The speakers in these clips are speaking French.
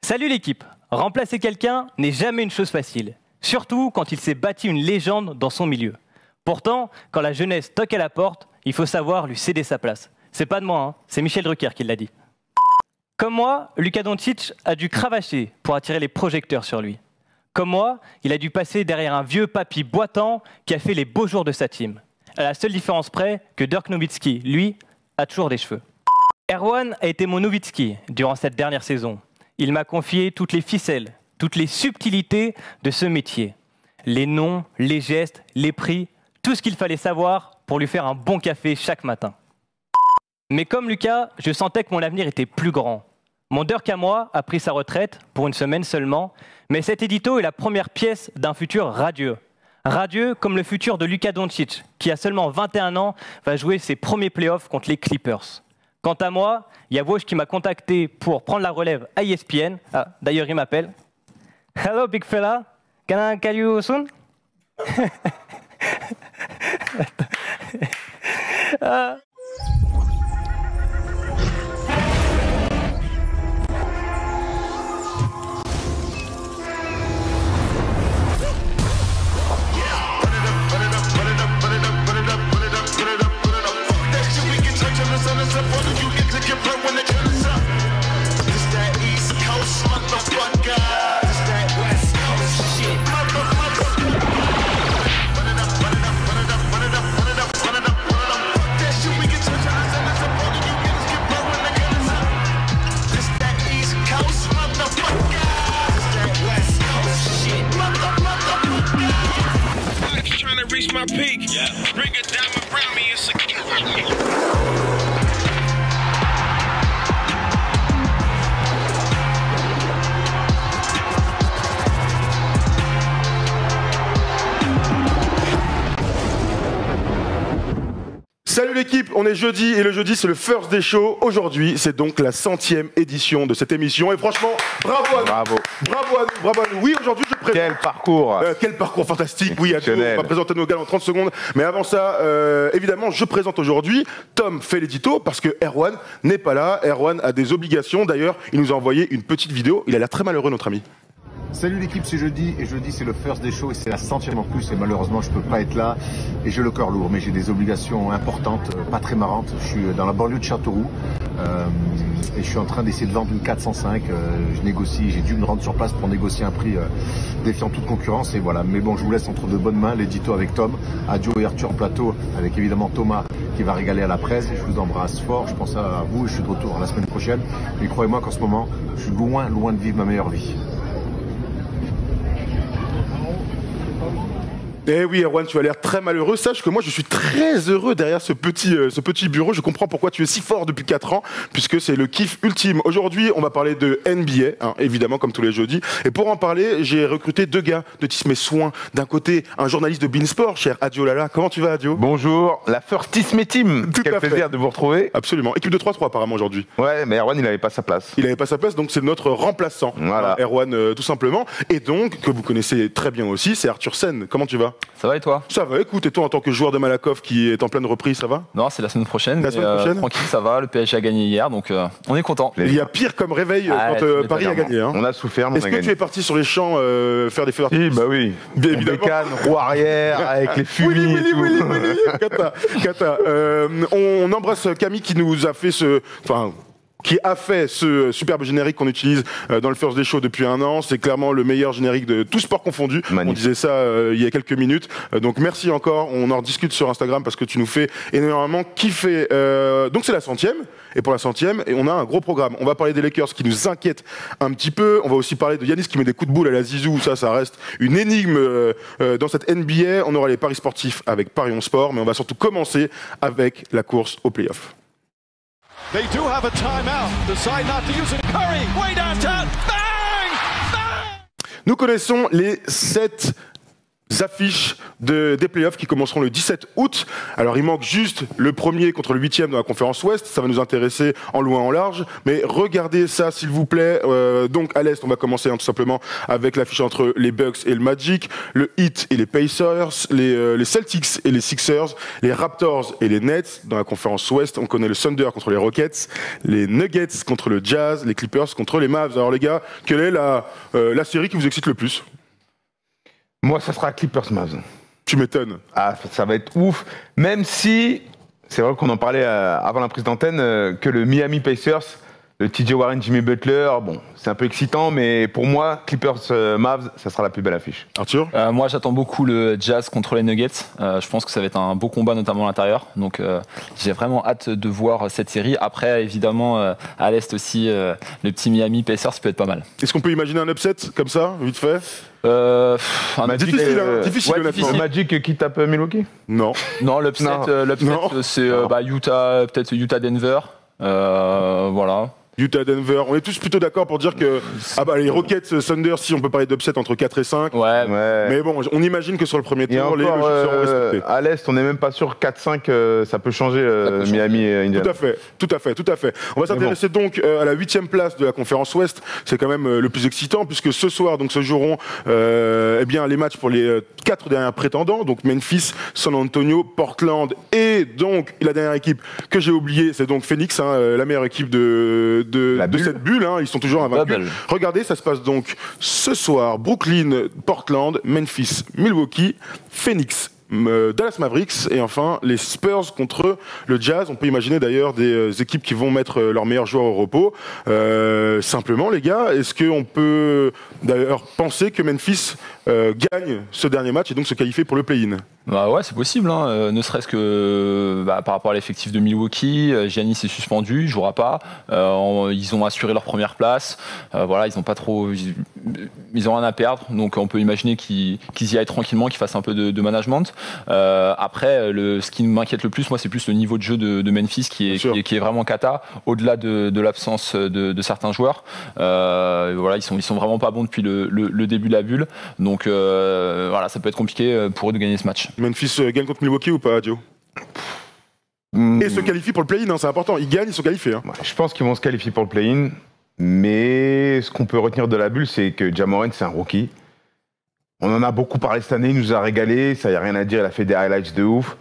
Salut l'équipe. Remplacer quelqu'un n'est jamais une chose facile, surtout quand il s'est bâti une légende dans son milieu. Pourtant, quand la jeunesse toque à la porte, il faut savoir lui céder sa place. C'est pas de moi, hein, c'est Michel Drucker qui l'a dit. Comme moi, Luka Doncic a dû cravacher pour attirer les projecteurs sur lui. Comme moi, il a dû passer derrière un vieux papy boitant qui a fait les beaux jours de sa team. À la seule différence près que Dirk Nowitzki, lui, a toujours des cheveux. Erwan a été mon Nowitzki durant cette dernière saison. Il m'a confié toutes les ficelles, toutes les subtilités de ce métier. Les noms, les gestes, les prix, tout ce qu'il fallait savoir pour lui faire un bon café chaque matin. Mais comme Lucas, je sentais que mon avenir était plus grand. Mon Dirk à moi a pris sa retraite, pour une semaine seulement, mais cet édito est la première pièce d'un futur radieux. Radieux comme le futur de Luka Doncic, qui a seulement 21 ans, va jouer ses premiers playoffs contre les Clippers. Quant à moi, il y a Woj qui m'a contacté pour prendre la relève à ESPN. Ah, d'ailleurs, il m'appelle. Hello, big fella. Can I call you soon? Reach my peak, bring it down around me, it's Salut l'équipe, on est jeudi et le jeudi c'est le First Day Show. Aujourd'hui c'est donc la 100e édition de cette émission et franchement bravo à nous. Bravo à nous. Oui, aujourd'hui je présente... Quel parcours quel parcours fantastique. Oui, on va présenter nos gars en 30 secondes. Mais avant ça, évidemment, je présente aujourd'hui Tom fait l'édito parce que Erwan n'est pas là. Erwan a des obligations. D'ailleurs, il nous a envoyé une petite vidéo. Il a l'air très malheureux, notre ami. Salut l'équipe, c'est jeudi et jeudi c'est le First Day Show et c'est la 100e en plus et malheureusement je peux pas être là et j'ai le cœur lourd mais j'ai des obligations importantes, pas très marrantes. Je suis dans la banlieue de Châteauroux et je suis en train d'essayer de vendre une 405. Je négocie, j'ai dû me rendre sur place pour négocier un prix défiant toute concurrence et voilà. Mais bon, je vous laisse entre de bonnes mains, l'édito avec Tom, Adio et Arthur en plateau avec évidemment Thomas qui va régaler à la presse. Je vous embrasse fort, je pense à vous et je suis de retour la semaine prochaine. Mais croyez-moi qu'en ce moment, je suis loin de vivre ma meilleure vie. Eh oui, Erwan, tu as l'air très malheureux. Sache que moi, je suis très heureux derrière ce petit bureau. Je comprends pourquoi tu es si fort depuis 4 ans, puisque c'est le kiff ultime. Aujourd'hui, on va parler de NBA, hein, évidemment, comme tous les jeudis. Et pour en parler, j'ai recruté 2 gars de Tismé Soin. D'un côté, un journaliste de Beansport, cher Adio Lala. Comment tu vas, Adio? Bonjour, la First Tismé Team. Quel plaisir de vous retrouver. Absolument. Équipe de 3-3 apparemment aujourd'hui. Ouais, mais Erwan, il n'avait pas sa place. Il n'avait pas sa place, donc c'est notre remplaçant. Voilà. Erwan, tout simplement. Et donc, que vous connaissez très bien aussi, c'est Arthur Sen. Comment tu vas? Ça va et toi? Ça va, écoute, et toi en tant que joueur de Malakoff qui est en pleine reprise, ça va? Non, c'est la semaine prochaine. La semaine prochaine tranquille, ça va, le PSG a gagné hier, donc on est content. Il y a pire comme réveil quand Paris a gagné. Hein. On a souffert, mais Est-ce que tu es parti sur les champs faire des feux d'artifice? Oui, bah oui. Bien évidemment. Bécane, roue arrière, avec les fumées et tout. Kata. On embrasse Camille qui nous a fait qui a fait ce superbe générique qu'on utilise dans le First Day Show depuis 1 an. C'est clairement le meilleur générique de tout sport confondu. Magnifique. On disait ça il y a quelques minutes. Donc merci encore. On en rediscute sur Instagram parce que tu nous fais énormément kiffer. Donc c'est la 100e. Et pour la 100e, on a un gros programme. On va parler des Lakers qui nous inquiètent un petit peu. On va aussi parler de Giannis qui met des coups de boule à la Zizou. Ça reste une énigme dans cette NBA. On aura les paris sportifs avec Parions Sport. Mais on va surtout commencer avec la course aux playoffs. They do have a timeout. Decide not to use it. Curry, way downtown. Bang! Bang! Nous connaissons les 7 affiches des playoffs qui commenceront le 17 août. Alors il manque juste le premier contre le 8e dans la conférence Ouest, ça va nous intéresser en loin en large, mais regardez ça s'il vous plaît. Donc à l'Est, on va commencer tout simplement avec l'affiche entre les Bucks et le Magic, le Heat et les Pacers, les Celtics et les Sixers, les Raptors et les Nets. Dans la conférence Ouest, on connaît le Thunder contre les Rockets, les Nuggets contre le Jazz, les Clippers contre les Mavs. Alors les gars, quelle est la série qui vous excite le plus ? Moi, ça sera Clippers Mavs. Tu m'étonnes. Ah, ça va être ouf. Même si, c'est vrai qu'on en parlait avant la prise d'antenne, que le Miami Pacers, le TJ Warren, Jimmy Butler, bon, c'est un peu excitant, mais pour moi, Clippers Mavs, ça sera la plus belle affiche. Arthur ? Moi, j'attends beaucoup le Jazz contre les Nuggets. Je pense que ça va être un beau combat, notamment à l'intérieur. Donc, j'ai vraiment hâte de voir cette série. Après, évidemment, à l'Est aussi, le petit Miami Pacers peut être pas mal. Est-ce qu'on peut imaginer un upset comme ça, vite fait ? Difficile, difficile, ouais, honnêtement. Le Magic qui tape Milwaukee ? Non. Non, l'upset, Non. c'est Utah, peut-être Utah-Denver. Voilà. Utah-Denver, on est tous plutôt d'accord pour dire que les Rockets, Thunder, si on peut parler d'upset entre 4 et 5. Ouais. Mais bon, on imagine que sur le premier Et tour, les logiques seront respectées. à l'Est, on n'est même pas sûr 4-5, ça peut changer Miami et Indiana. Tout à fait. On va s'intéresser donc à la 8e place de la conférence Ouest. C'est quand même le plus excitant puisque ce soir donc se joueront les matchs pour les 4 derniers prétendants, donc Memphis, San Antonio, Portland et donc la dernière équipe que j'ai oubliée, c'est donc Phoenix, la meilleure équipe de cette bulle, ils sont toujours invaincus. Regardez, ça se passe donc ce soir, Brooklyn, Portland, Memphis, Milwaukee, Phoenix, Dallas Mavericks et enfin les Spurs contre le Jazz. On peut imaginer d'ailleurs des équipes qui vont mettre leurs meilleurs joueurs au repos. Simplement les gars, est-ce qu'on peut d'ailleurs penser que Memphis gagne ce dernier match et donc se qualifier pour le play-in ? Bah ouais, c'est possible, ne serait-ce que par rapport à l'effectif de Milwaukee, Giannis est suspendu, il jouera pas. Ils ont assuré leur première place. Voilà, ils ont pas trop, ils ont rien à perdre, donc on peut imaginer qu'ils y aillent tranquillement, qu'ils fassent un peu de management. Après, ce qui m'inquiète le plus, moi, c'est plus le niveau de jeu de Memphis qui est vraiment cata, au-delà de l'absence de certains joueurs. Voilà, ils sont vraiment pas bons depuis le début de la bulle, donc voilà, ça peut être compliqué pour eux de gagner ce match. Memphis gagne contre Milwaukee ou pas, Dio ? Et se qualifie pour le play-in, c'est important. Ils gagnent, ils sont qualifiés. Je pense qu'ils vont se qualifier pour le play-in, mais ce qu'on peut retenir de la bulle, c'est que Ja Morant, c'est un rookie. On en a beaucoup parlé cette année, il nous a régalé, ça y a rien à dire, il a fait des highlights de ouf.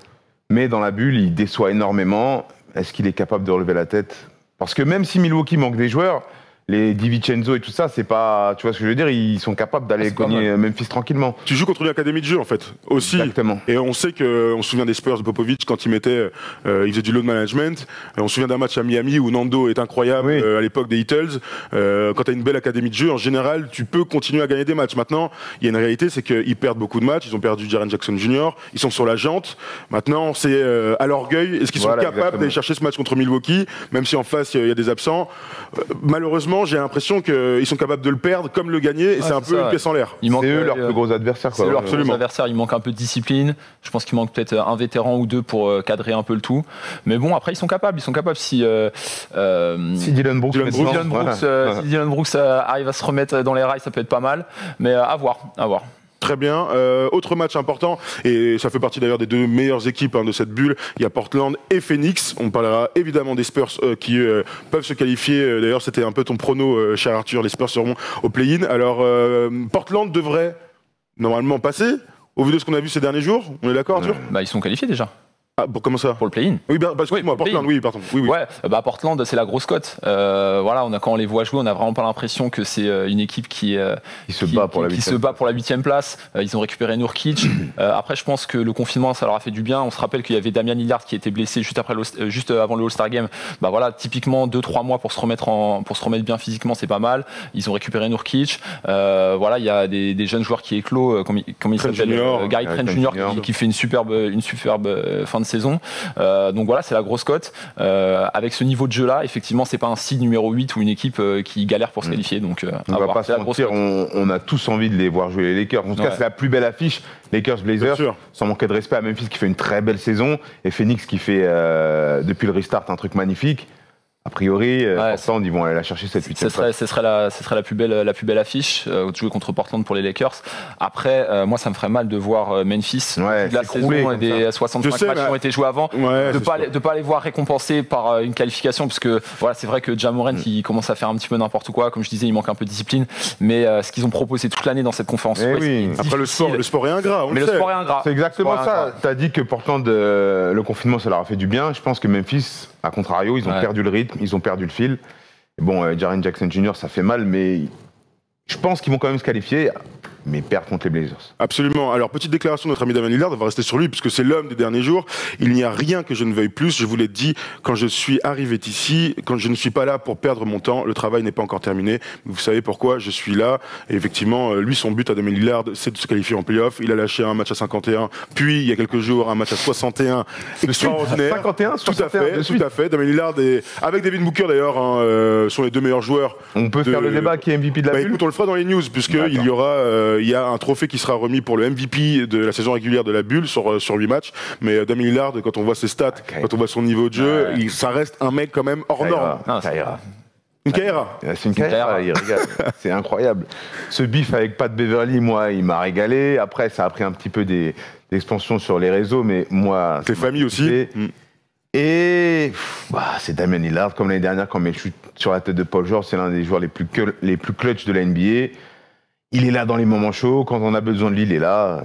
Mais dans la bulle, il déçoit énormément. Est-ce qu'il est capable de relever la tête ? Parce que même si Milwaukee manque des joueurs, les DiVincenzo et tout ça, c'est pas, tu vois ce que je veux dire, ils sont capables d'aller gagner Memphis tranquillement. Tu joues contre une académie de jeu en fait aussi. Exactement. Et on sait on se souvient des Spurs de Popovich quand il faisait du load management. On se souvient d'un match à Miami où Nando est incroyable à l'époque des Heatles. Quand tu as une belle académie de jeu, en général, tu peux continuer à gagner des matchs. Maintenant, il y a une réalité, c'est qu'ils perdent beaucoup de matchs. Ils ont perdu Jaren Jackson Jr. Ils sont sur la jante. Maintenant, c'est à l'orgueil. Est-ce qu'ils sont capables d'aller chercher ce match contre Milwaukee, même si en face il y a des absents. Malheureusement, j'ai l'impression qu'ils sont capables de le perdre comme le gagner, et c'est un peu une pièce en l'air. C'est eux leurs plus gros adversaires. C'est leur plus gros adversaire, il manque un peu de discipline. Je pense qu'il manque peut-être un vétéran ou deux pour cadrer un peu le tout. Mais bon, après, ils sont capables si Dylan Brooks arrive à se remettre dans les rails, ça peut être pas mal. Mais à voir. Très bien. Autre match important, et ça fait partie d'ailleurs des deux meilleures équipes de cette bulle, il y a Portland et Phoenix. On parlera évidemment des Spurs qui peuvent se qualifier. D'ailleurs, c'était un peu ton prono, cher Arthur, les Spurs seront au play-in. Alors, Portland devrait normalement passer, au vu de ce qu'on a vu ces derniers jours. On est d'accord, Arthur ? Ils sont qualifiés déjà. Ah, comment ça ? Pour le play-in. Oui, excuse-moi, Portland, oui, pardon. Oui. Ouais, Portland, c'est la grosse cote. Voilà, quand on les voit jouer, on n'a vraiment pas l'impression que c'est une équipe qui se bat pour la 8e place. Ils ont récupéré Nurkic. Après, je pense que le confinement, ça leur a fait du bien. On se rappelle qu'il y avait Damian Lillard qui était blessé juste avant le All-Star Game. Voilà, typiquement 2-3 mois pour se remettre bien physiquement, c'est pas mal. Ils ont récupéré Nurkic. Voilà, il y a des jeunes joueurs qui éclosent, comme il s'appelle, Gary Trent Jr. qui fait une superbe fin de saison. Donc voilà, c'est la grosse cote. Avec ce niveau de jeu là, effectivement, c'est pas un seed numéro 8 ou une équipe qui galère pour se qualifier. Donc on va pas se mentir, on a tous envie de les voir jouer les Lakers. En tout cas, c'est la plus belle affiche. Lakers Blazers, sans manquer de respect à Memphis qui fait une très belle saison et Phoenix qui fait depuis le restart un truc magnifique. A priori, Portland, ils vont aller la chercher cette 8e place. Ce serait la plus belle affiche, de jouer contre Portland pour les Lakers. Après, moi, ça me ferait mal de voir Memphis. La saison et des 65 matchs qui ont été joués avant, de pas les voir récompensés par une qualification, parce que voilà, c'est vrai que Ja Morant, il commence à faire un petit peu n'importe quoi. Comme je disais, il manque un peu de discipline. Mais ce qu'ils ont proposé toute l'année dans cette conférence, après le sport est ingrat. Le sport est ingrat. C'est exactement ça. Tu as dit que Portland, le confinement, ça leur a fait du bien. Je pense que Memphis, à contrario, ils ont perdu le rythme. Ils ont perdu le fil. Et bon, Jaren Jackson Jr., ça fait mal, mais je pense qu'ils vont quand même se qualifier, mais perdre contre les Blazers. Absolument. Alors, petite déclaration de notre ami Damian Lillard, on va rester sur lui, puisque c'est l'homme des derniers jours. Il n'y a rien que je ne veuille plus. Je vous l'ai dit, quand je suis arrivé ici, quand je ne suis pas là pour perdre mon temps, le travail n'est pas encore terminé. Vous savez pourquoi je suis là. Et effectivement, lui, son but à Damian Lillard, c'est de se qualifier en play-off. Il a lâché un match à 51, puis, il y a quelques jours, un match à 61. Extraordinaire. 51, tout à fait. Damian Lillard, avec Devin Booker d'ailleurs, sont les deux meilleurs joueurs. On peut faire le débat qui est MVP de la bulle. Écoute, on le fera dans les news, puisqu'il y aura, il y a un trophée qui sera remis pour le MVP de la saison régulière de la bulle sur 8 matchs. Mais Damian Lillard, quand on voit ses stats, quand on voit son niveau de jeu, ça reste un mec quand même hors norme. Une Kaira. C'est une Kaira, il régale. C'est incroyable. Ce bif avec Pat Beverly, moi, il m'a régalé. Après, ça a pris un petit peu d'expansion sur les réseaux, mais moi... Tes familles aussi. Et c'est Damian Lillard, comme l'année dernière, quand il chute sur la tête de Paul George, c'est l'un des joueurs les plus clutch de la NBA. Il est là dans les moments chauds, quand on a besoin de lui, il est là.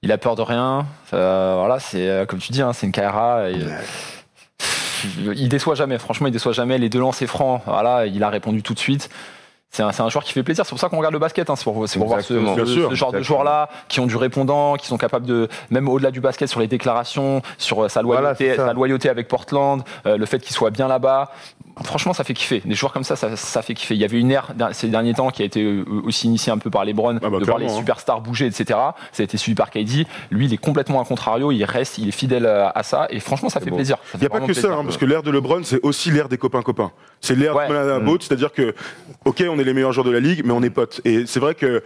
Il a peur de rien. Voilà, c'est comme tu dis, c'est une Kaira. Il déçoit jamais, franchement, il déçoit jamais. Les deux lancers francs, voilà, il a répondu tout de suite. C'est un joueur qui fait plaisir, c'est pour ça qu'on regarde le basket, c'est pour voir ce genre de joueurs-là, qui ont du répondant, qui sont capables de, même au-delà du basket, sur les déclarations, sur sa loyauté avec Portland, le fait qu'il soit bien là-bas. Franchement, ça fait kiffer. Des joueurs comme ça fait kiffer. Il y avait une ère ces derniers temps qui a été aussi initiée un peu par LeBron, de voir les superstars bouger, etc. Ça a été suivi par KD. Lui, il est complètement à contrario, il est fidèle à ça, et franchement, ça fait plaisir. Il n'y a pas que ça, parce que l'ère de LeBron, c'est aussi l'ère des copains-copains. C'est l'ère de boat, c'est-à-dire que, ok, on est les meilleurs joueurs de la ligue, mais on est potes. Et c'est vrai que,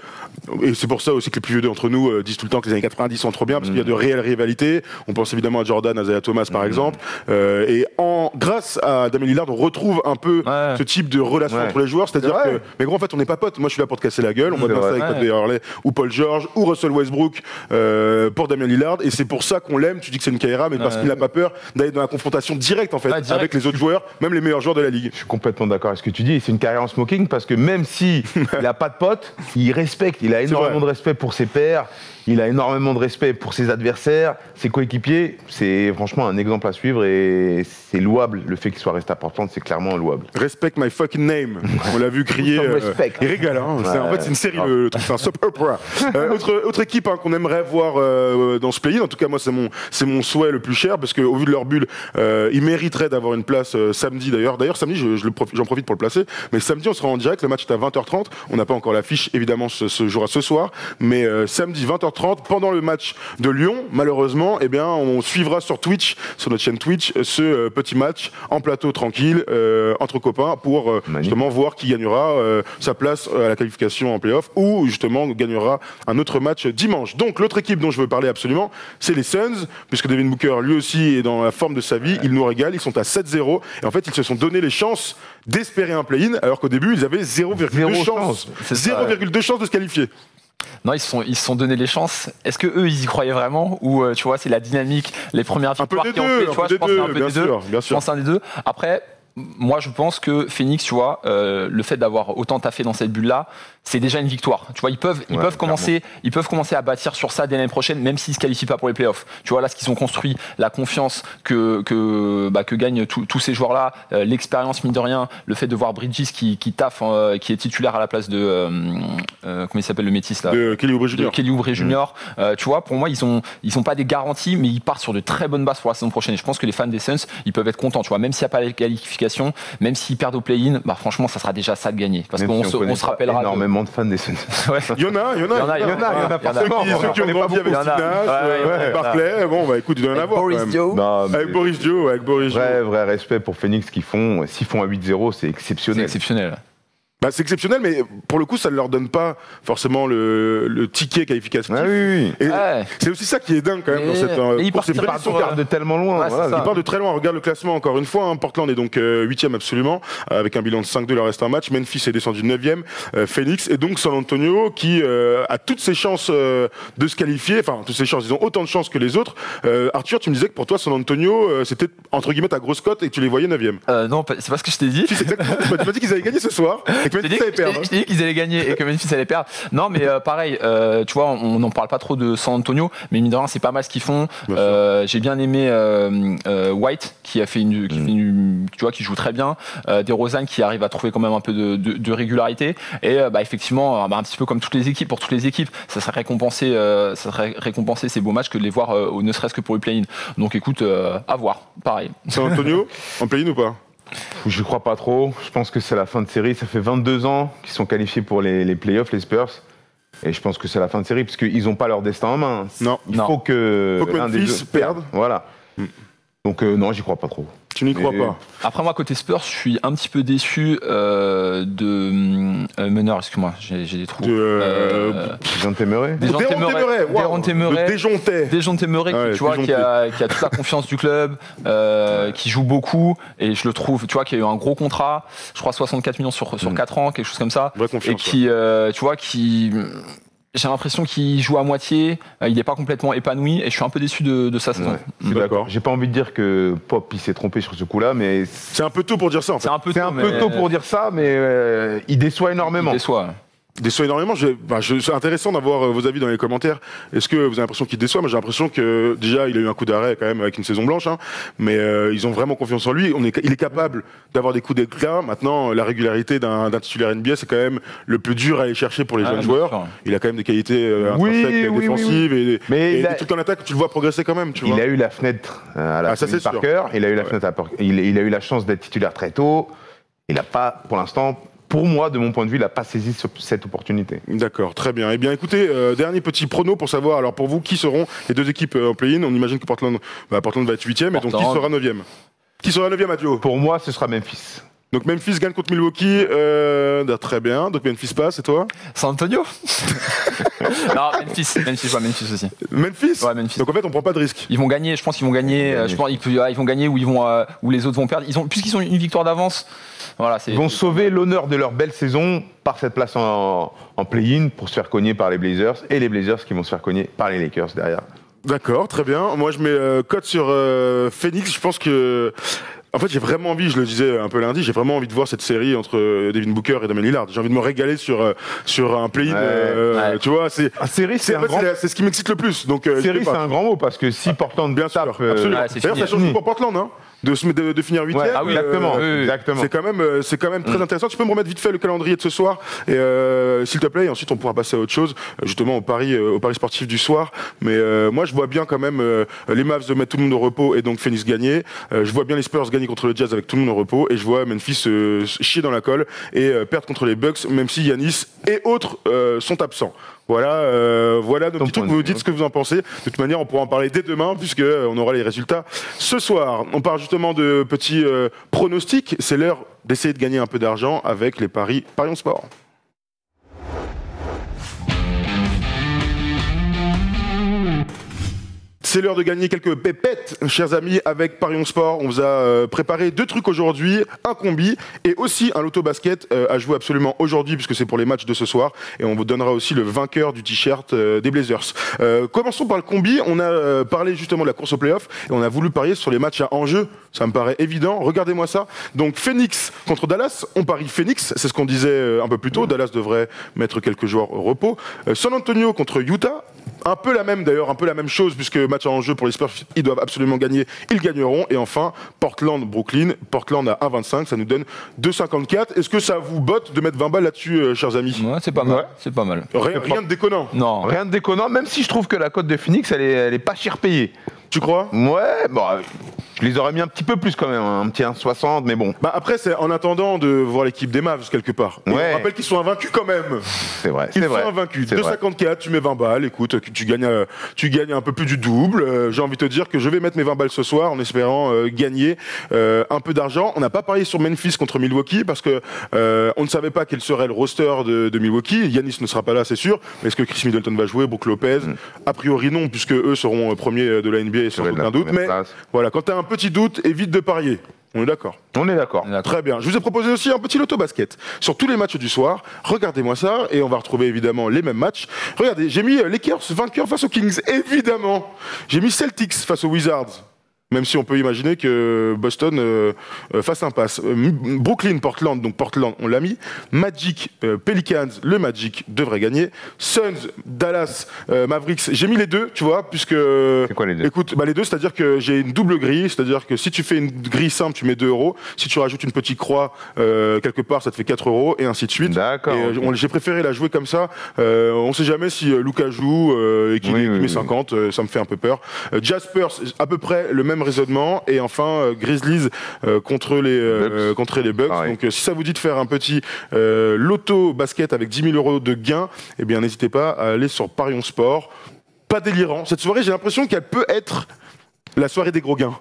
et c'est pour ça aussi que les plus vieux d'entre nous disent tout le temps que les années 90 sont trop bien, parce qu'il y a de réelles rivalités. On pense évidemment à Jordan, à Isaiah Thomas, par exemple. Et grâce à Damian Lillard, on retrouve un peu ce type de relation entre les joueurs, c'est-à-dire que, mais gros, en fait, on n'est pas potes. Moi, je suis là pour te casser la gueule. On va faire ça avec Pat Beverly ou Paul George ou Russell Westbrook pour Damian Lillard. Et c'est pour ça qu'on l'aime. Tu dis que c'est une Kaira, mais parce qu'il n'a pas peur d'aller dans la confrontation directe, en fait, avec les autres joueurs, même les meilleurs joueurs de la ligue. Je suis complètement d'accord avec ce que tu dis. C'est une carrière en smoking parce que même si il n'a pas de potes, il respecte. Il a énormément de respect pour ses pairs. Il a énormément de respect pour ses adversaires, ses coéquipiers. C'est franchement un exemple à suivre et c'est louable. Le fait qu'il soit resté à Portland, c'est clairement louable. Respect my fucking name. On l'a vu crier. Il régale. En fait, c'est une série. C'est un soap opera. Autre équipe qu'on aimerait voir dans ce play-in. En tout cas, moi, c'est mon souhait le plus cher parce qu'au vu de leur bulle, ils mériteraient d'avoir une place samedi d'ailleurs. D'ailleurs, samedi, j'en profite pour le placer. Mais samedi, on sera en direct. Le match est à 20h30. On n'a pas encore l'affiche. Évidemment, se jouera ce soir. Mais samedi, 20h30. Pendant le match de Lyon, malheureusement, on suivra sur Twitch, sur notre chaîne Twitch, ce petit match en plateau tranquille entre copains pour justement voir qui gagnera sa place à la qualification en play-off ou justement gagnera un autre match dimanche. Donc l'autre équipe dont je veux parler absolument, c'est les Suns, puisque Devin Booker lui aussi est dans la forme de sa vie, il nous régale, ils sont à 7-0 et en fait ils se sont donné les chances d'espérer un play-in alors qu'au début ils avaient 0,2 chance. 0,2 chance de se qualifier. Non, ils se sont donné les chances. Est-ce que eux, ils y croyaient vraiment ou tu vois, c'est la dynamique, les premières victoires qui ont fait. Tu vois, je pense que c'est un peu des deux. Je pense un des deux. Après, moi, je pense que Phoenix, tu vois, le fait d'avoir autant taffé dans cette bulle-là, c'est déjà une victoire. Tu vois, ils peuvent commencer à bâtir sur ça dès l'année prochaine, même s'ils se qualifient pas pour les playoffs. Tu vois, là, ce qu'ils ont construit, la confiance que gagnent tous ces joueurs-là, l'expérience, mine de rien, le fait de voir Bridges qui taffe, qui est titulaire à la place de, comment il s'appelle le métis là? De Kelly Oubre Jr. Kelly Oubre Jr. Tu vois, pour moi, ils ont pas des garanties, mais ils partent sur de très bonnes bases pour la saison prochaine. Et je pense que les fans des Suns, ils peuvent être contents. Tu vois, même s'il n'y a pas les qualifications, même s'ils perdent au play-in, franchement, ça sera déjà ça de gagner. Parce qu'on se rappellera énormément de fans des Suns. Il y en a forcément. Ceux qui ont grandi avec Stinas, Barclay, écoute, il doit y en avoir. Avec Boris Dio. Vrai respect pour Phoenix qu'ils font. S'ils font à 8-0, c'est exceptionnel. C'est exceptionnel. Bah, c'est exceptionnel, mais pour le coup, ça ne leur donne pas forcément le ticket qualificatif. Ah, oui. Et c'est aussi ça qui est dingue quand même dans cette course. Ils partent de tellement loin. Ouais, voilà, ils partent de très loin. Regarde le classement encore une fois. Hein. Portland est donc 8e absolument, avec un bilan de 5-2, il leur reste un match. Memphis est descendu 9e. Phoenix et donc San Antonio qui a toutes ses chances de se qualifier. Enfin, toutes ses chances. Ils ont autant de chances que les autres. Arthur, tu me disais que pour toi, San Antonio, c'était entre guillemets ta grosse cote et que tu les voyais 9e. Non, c'est pas ce que je t'ai dit. Si, c'est exactement. Tu m'as dit qu'ils allaient gagner ce soir. Et que Memphis allait perdre. Je t'ai dit qu'ils allaient gagner et que Memphis allait perdre. Non, mais pareil, tu vois, on n'en parle pas trop de San Antonio, mais mine de rien, c'est pas mal ce qu'ils font. J'ai bien aimé White qui a fait tu vois, qui joue très bien. DeRozan qui arrive à trouver quand même un peu de régularité. Et effectivement, un petit peu comme toutes les équipes, pour toutes les équipes, ça serait récompenser ces beaux matchs que de les voir, ne serait-ce que pour le play-in. Donc écoute, à voir. Pareil. San Antonio, en play-in ou pas? Je crois pas trop. Je pense que c'est la fin de série. Ça fait 22 ans qu'ils sont qualifiés pour les playoffs, les Spurs. Et je pense que c'est la fin de série, parce qu'ils n'ont pas leur destin en main. Non. Il faut que Memphis perde. Voilà. Donc non, j'y crois pas trop. Tu n'y crois pas? Après moi, côté Spurs, je suis un petit peu déçu de meneur, excuse-moi, j'ai des trous. Dejounte Murray. Dejounte Murray, tu vois, qui a toute la confiance du club, qui joue beaucoup, et je le trouve, tu vois, qui a eu un gros contrat, je crois 64 millions sur 4 ans, quelque chose comme ça. Et qui, tu vois, j'ai l'impression qu'il joue à moitié, il n'est pas complètement épanoui et je suis un peu déçu de sa saison. Je suis d'accord. J'ai pas envie de dire que Pop il s'est trompé sur ce coup-là, mais c'est un peu tôt pour dire ça. En fait. C'est un peu tôt pour dire ça, mais il déçoit énormément. Déçoit énormément. C'est intéressant d'avoir vos avis dans les commentaires. Est-ce que vous avez l'impression qu'il déçoit? Moi, j'ai l'impression que déjà, il a eu un coup d'arrêt quand même avec une saison blanche, hein, mais ils ont vraiment confiance en lui. Il est capable d'avoir des coups d'éclat. Maintenant, la régularité d'un titulaire NBA, c'est quand même le plus dur à aller chercher pour les jeunes joueurs. Sûr. Il a quand même des qualités intrinsèques, défensives, et tout en attaque, tu le vois progresser quand même. Il a eu la fenêtre à la Parker. Il a eu la fenêtre à Parker. Il a eu la chance d'être titulaire très tôt. Il n'a pas, pour l'instant. Pour moi, de mon point de vue, il n'a pas saisi cette opportunité. D'accord, très bien. Eh bien, écoutez, dernier petit prono pour savoir, alors pour vous, qui seront les deux équipes en play-in? On imagine que Portland va être 8e, et donc qui sera 9e? Qui sera 9e, Mathieu? Pour moi, ce sera Memphis. Donc Memphis gagne contre Milwaukee, très bien. Donc Memphis passe, et toi? San Antonio. Non, Memphis aussi. Memphis? Ouais, Memphis. Donc en fait, on prend pas de risque. Ils vont gagner, je pense qu'ils vont gagner. Je pense ils vont gagner ou les autres vont perdre. Puisqu'ils ont une victoire d'avance. Voilà, ils vont sauver l'honneur de leur belle saison par cette place en play-in pour se faire cogner par les Blazers, et les Blazers qui vont se faire cogner par les Lakers derrière. D'accord, très bien. Moi, je mets cote sur Phoenix. Je pense que... En fait, j'ai vraiment envie, je le disais un peu lundi, j'ai vraiment envie de voir cette série entre Devin Booker et Damian Lillard. J'ai envie de me régaler sur un play-in. Tu vois, c'est ce qui m'excite le plus. Donc, série, c'est un grand mot, parce que si Portland bien sûr, absolument. D'ailleurs, ça change pour Portland, hein. De finir 8e. Ah oui, exactement. C'est quand même très intéressant. Tu peux me remettre vite fait le calendrier de ce soir, et s'il te plaît, et ensuite on pourra passer à autre chose, justement au pari sportif du soir. Mais moi, je vois bien quand même les Mavs mettre tout le monde au repos et donc Phoenix gagner. Je vois bien les Spurs gagner contre le Jazz avec tout le monde au repos, et je vois Memphis chier dans la colle et perdre contre les Bucks, même si Giannis et autres sont absents. Voilà nos petits trucs. Vous dites ce que vous en pensez. De toute manière, on pourra en parler dès demain, puisque on aura les résultats ce soir. On parle justement de petits pronostics. C'est l'heure d'essayer de gagner un peu d'argent avec les paris Parions Sport. C'est l'heure de gagner quelques pépettes, chers amis, avec Parions Sport. On vous a préparé 2 trucs aujourd'hui, un combi et aussi un loto basket à jouer absolument aujourd'hui, puisque c'est pour les matchs de ce soir. Et on vous donnera aussi le vainqueur du t-shirt des Blazers. Commençons par le combi. On a parlé justement de la course au play-off et on a voulu parier sur les matchs à enjeu. Ça me paraît évident. Regardez-moi ça. Donc Phoenix contre Dallas. On parie Phoenix. C'est ce qu'on disait un peu plus tôt. Dallas devrait mettre quelques joueurs au repos. San Antonio contre Utah. Un peu la même chose, puisque match en jeu pour les Spurs, ils doivent absolument gagner, ils gagneront. Et enfin, Portland-Brooklyn, Portland à 1,25, ça nous donne 2,54. Est-ce que ça vous botte de mettre 20 balles là-dessus, chers amis? Ouais, c'est pas mal. C'est pas mal. Rien de déconnant. Non. Rien de déconnant, même si je trouve que la cote de Phoenix, elle est pas cher payée. Tu crois? Ouais, bon, je les aurais mis un petit peu plus quand même, un petit 1,60, mais bon. Bah après, c'est en attendant de voir l'équipe des Mavs quelque part. Et on rappelle qu'ils sont invaincus quand même. C'est vrai. Ils sont invaincus. 2,54, tu mets 20 balles. Écoute, tu gagnes un peu plus du double. J'ai envie de te dire que je vais mettre mes 20 balles ce soir en espérant gagner un peu d'argent. On n'a pas parié sur Memphis contre Milwaukee parce que on ne savait pas quel serait le roster de Milwaukee. Giannis ne sera pas là, c'est sûr. Mais est-ce que Chris Middleton va jouer? Brook Lopez? A priori non, puisque eux seront premiers de la NBA sans aucun doute. Mais voilà, quand tu as un petit doute, évite de parier. On est d'accord? On est d'accord. Très bien. Je vous ai proposé aussi un petit loto basket sur tous les matchs du soir. Regardez-moi ça et on va retrouver évidemment les mêmes matchs. Regardez, j'ai mis Lakers vainqueurs face aux Kings, évidemment. J'ai mis Celtics face aux Wizards. Même si on peut imaginer que Boston fasse un pass. Brooklyn, Portland, donc Portland, on l'a mis. Magic, Pelicans, le Magic devrait gagner. Suns, Dallas, Mavericks, j'ai mis les deux, tu vois, puisque... C'est quoi les deux? Écoute, les deux, c'est-à-dire que j'ai une double grille, c'est-à-dire que si tu fais une grille simple, tu mets 2 €. Si tu rajoutes une petite croix quelque part, ça te fait 4 €, et ainsi de suite. D'accord. J'ai préféré la jouer comme ça. On sait jamais si Luka joue et qu'il met 50, ça me fait un peu peur. Jaspers, à peu près le même raisonnement, et enfin Grizzlies contre les Bucks. Donc si ça vous dit de faire un petit loto basket avec 10 000 € de gains, eh bien n'hésitez pas à aller sur Parions Sport. Pas délirant. Cette soirée, j'ai l'impression qu'elle peut être la soirée des gros gains.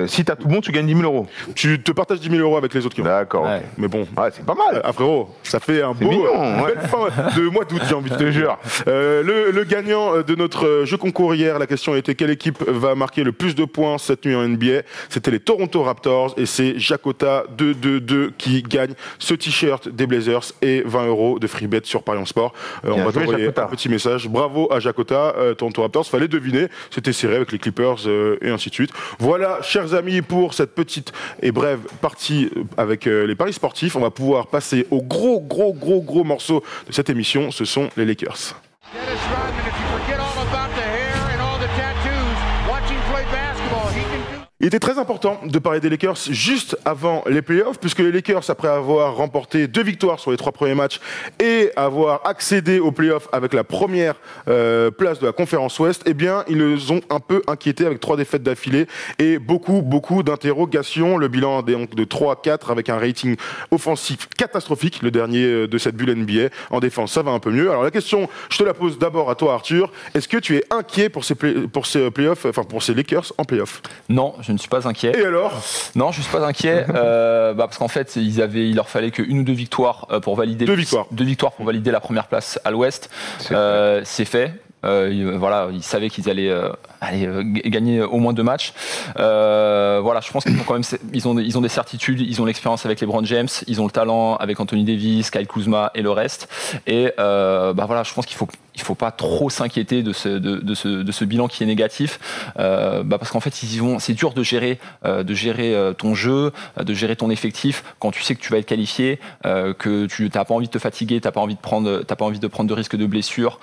Si t'as tout bon, tu gagnes 10 000 €. Tu te partages 10 000 € avec les autres qui ont. D'accord. Ouais. Mais bon. Ouais, c'est pas mal. Frérot, ça fait une belle fin de mois d'août, j'ai envie de te dire. Le gagnant de notre jeu concours hier, la question était quelle équipe va marquer le plus de points cette nuit en NBA? C'était les Toronto Raptors et c'est Jakota 222 qui gagne ce t-shirt des Blazers et 20 € de free bet sur Parions Sport. On va t'envoyer un petit message. Bravo à Jakota, Toronto Raptors. Fallait deviner. C'était serré avec les Clippers et ainsi de suite. Voilà, chers amis, pour cette petite et brève partie avec les paris sportifs. On va pouvoir passer au gros morceau de cette émission. Ce sont les Lakers. Il était très important de parler des Lakers juste avant les playoffs, puisque les Lakers, après avoir remporté 2 victoires sur les 3 premiers matchs et avoir accédé aux playoffs avec la première place de la conférence Ouest, eh bien, ils nous ont un peu inquiétés avec 3 défaites d'affilée et beaucoup d'interrogations. Le bilan est donc de 3-4 avec un rating offensif catastrophique, le dernier de cette bulle NBA. En défense, ça va un peu mieux. Alors la question, je te la pose d'abord à toi, Arthur. Est-ce que tu es inquiet pour ces playoffs, enfin pour ces Lakers en playoffs? Non, je ne suis pas inquiet. Et alors? Non, je ne suis pas inquiet parce qu'en fait, il leur fallait que 1 ou 2 victoires pour valider. 2 victoires pour valider la première place à l'Ouest. C'est fait. Voilà, ils savaient qu'ils allaient gagner au moins 2 matchs. Voilà, je pense qu'ils ont quand même, ils ont des certitudes, ils ont l'expérience avec LeBron James, ils ont le talent avec Anthony Davis, Kyle Kuzma et le reste. Et voilà, je pense qu'il faut pas trop s'inquiéter de ce bilan qui est négatif, parce qu'en fait, c'est dur de gérer ton jeu, de gérer ton effectif quand tu sais que tu vas être qualifié, que tu n'as pas envie de te fatiguer, t'as pas envie de prendre de risques de blessures,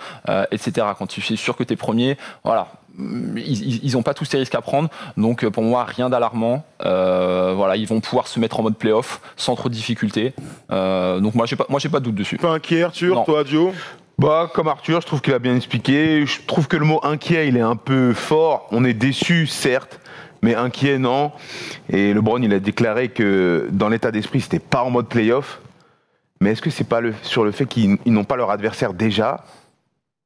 etc. Quand tu es sûr que tu es premier, voilà. Ils n'ont pas tous ces risques à prendre, donc pour moi rien d'alarmant. Voilà, ils vont pouvoir se mettre en mode playoff sans trop de difficultés. Donc moi j'ai pas de doute dessus. Pas inquiet, Arthur, toi, Dio? Comme Arthur, je trouve qu'il a bien expliqué. Je trouve que le mot inquiet, il est un peu fort. On est déçu, certes, mais inquiet, non. Et LeBron, il a déclaré que dans l'état d'esprit, c'était pas en mode playoff. Mais est-ce que c'est pas sur le fait qu'ils n'ont pas leur adversaire déjà?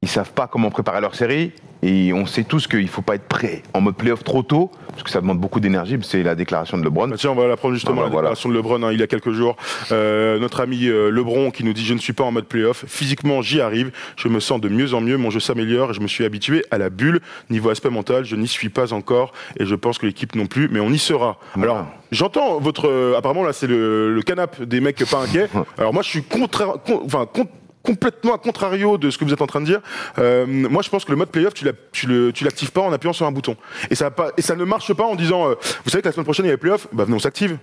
Ils savent pas comment préparer leur série et on sait tous qu'il faut pas être prêt en mode playoff trop tôt parce que ça demande beaucoup d'énergie. C'est la déclaration de LeBron. Tiens, on va la prendre justement, la déclaration de LeBron il y a quelques jours. Notre ami LeBron qui nous dit: je ne suis pas en mode playoff. Physiquement, j'y arrive. Je me sens de mieux en mieux. Mon jeu s'améliore et je me suis habitué à la bulle. Niveau aspect mental, je n'y suis pas encore et je pense que l'équipe non plus, mais on y sera. Alors, j'entends votre. Apparemment, là, c'est le canap des mecs pas inquiets. Alors, moi, je suis complètement à contrario de ce que vous êtes en train de dire. Moi, je pense que le mode playoff, tu l'actives pas en appuyant sur un bouton. Et ça ne marche pas en disant, vous savez que la semaine prochaine il y a les playoffs, venez, on s'active.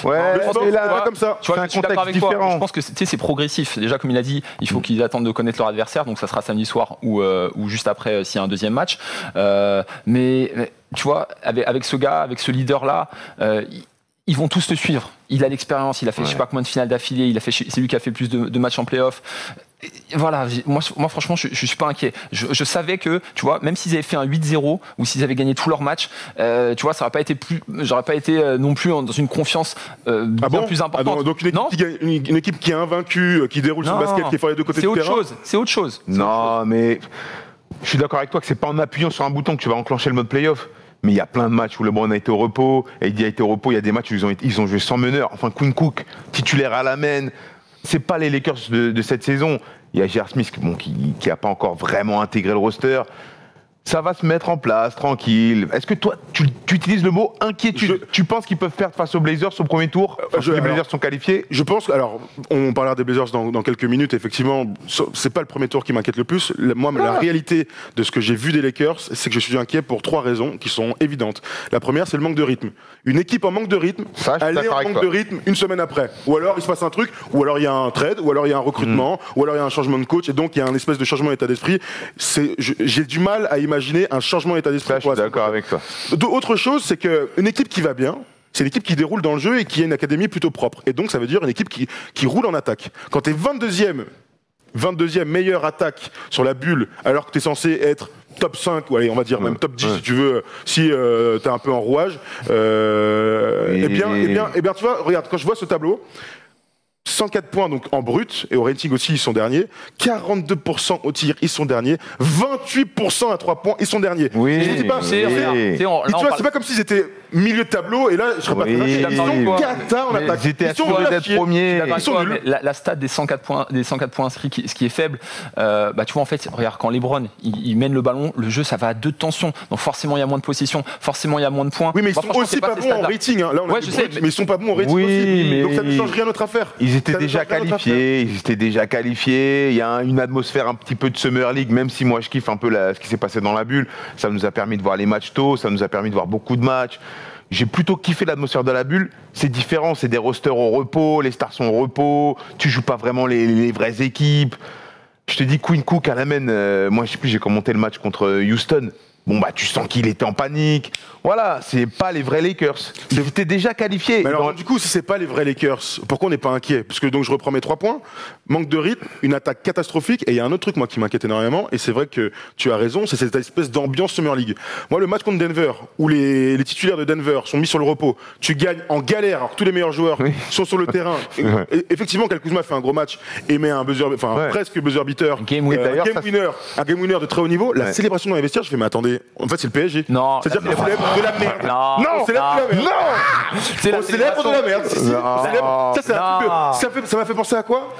Ouais, c'est là, comme ça. Tu vois, je suis d'accord avec toi. Je pense que c'est progressif. Déjà, comme il a dit, il faut qu'ils attendent de connaître leur adversaire, donc ça sera samedi soir ou juste après s'il y a un deuxième match. Mais tu vois, avec ce gars, avec ce leader-là, ils vont tous te suivre. Il a l'expérience, il a fait je sais pas combien de finales d'affilée, c'est lui qui a fait le plus de matchs en playoff. Voilà, moi franchement, je suis pas inquiet. Je savais que, tu vois, même s'ils avaient fait un 8-0 ou s'ils avaient gagné tous leurs matchs, tu vois, j'aurais pas été non plus dans une confiance bien plus importante. Donc une équipe qui est invaincue, qui déroule son basket, qui est fort les deux côtés du terrain. C'est autre chose. Non, mais je suis d'accord avec toi que c'est pas en appuyant sur un bouton que tu vas enclencher le mode playoff. Mais il y a plein de matchs où LeBron a été au repos, AD a été au repos. Il y a des matchs où ils ont joué sans meneur. Enfin, Quinn Cook, titulaire à la main. C'est pas les Lakers de cette saison. Il y a J.R. Smith qui a pas encore vraiment intégré le roster. Ça va se mettre en place, tranquille. Est-ce que toi, tu utilises le mot inquiétude? Tu penses qu'ils peuvent perdre face aux Blazers au premier tour? Les Blazers sont qualifiés? Je pense, alors, on parlera des Blazers dans quelques minutes, effectivement, c'est pas le premier tour qui m'inquiète le plus. Moi, la réalité de ce que j'ai vu des Lakers, c'est que je suis inquiet pour 3 raisons qui sont évidentes. La première, c'est le manque de rythme. Une équipe en manque de rythme, elle est en manque de rythme une semaine après. Ou alors, il se passe un truc, ou alors il y a un trade, ou alors il y a un recrutement, ou alors il y a un changement de coach, et donc il y a un espèce de changement d'état d'esprit. J'ai du mal à imaginer un changement d'état d'esprit. Je suis d'accord avec toi. Autre chose, c'est qu'une équipe qui va bien, c'est l'équipe qui déroule dans le jeu et qui a une académie plutôt propre. Et donc, ça veut dire une équipe qui roule en attaque. Quand tu es 22e meilleure attaque sur la bulle, alors que tu es censé être top 5, ou allez, on va dire même top 10 si tu veux, si tu es un peu en rouage, eh bien, tu vois, regarde, quand je vois ce tableau, 104 points donc en brut, et au rating aussi ils sont derniers, 42% au tir ils sont derniers, 28% à 3 points ils sont derniers. Oui, je vous dis pas, c'est pas comme s'ils étaient milieu de tableau et là je serais pas ils sont cata en attaque. Ils étaient assurés d'être premiers. La stat des 104 points inscrits, ce qui est faible, tu vois en fait, regarde, quand LeBron il mène le ballon, le jeu ça va à 2 tensions, donc forcément il y a moins de possession, forcément il y a moins de points. Oui mais ils sont aussi pas bons en rating, hein. Là on a mais ils sont pas bons en rating aussi, donc ça ne change rien à notre affaire. Ils étaient déjà qualifiés, il y a une atmosphère un petit peu de Summer League, même si moi je kiffe un peu ce qui s'est passé dans la bulle, ça nous a permis de voir les matchs tôt, ça nous a permis de voir beaucoup de matchs. J'ai plutôt kiffé l'atmosphère de la bulle, c'est différent, c'est des rosters au repos, les stars sont au repos, tu joues pas vraiment les vraies équipes. Je te dis, Quinn Cook à la main, moi je sais plus, j'ai commenté le match contre Houston. Bon tu sens qu'il était en panique. Voilà, c'est pas les vrais Lakers. Ils étaient déjà qualifiés. Mais alors, du coup, si c'est pas les vrais Lakers, pourquoi on n'est pas inquiet? Parce que donc je reprends mes 3 points. Manque de rythme, une attaque catastrophique, et il y a un autre truc moi qui m'inquiète énormément, et c'est vrai que tu as raison, c'est cette espèce d'ambiance Summer League. Moi, le match contre Denver, où les titulaires de Denver sont mis sur le repos, tu gagnes en galère, alors que tous les meilleurs joueurs sont sur le terrain. Effectivement, Kyle Kuzma fait un gros match et met un buzzer, presque buzzer beater, un game winner de très haut niveau. La célébration dans les vestiaires, je fais mais attendez. En fait, c'est le PSG. Non. C'est-à-dire qu'on célèbre de la merde. Non, on célèbre de la merde. Non. On célèbre de la merde. Ça m'a fait penser à quoi?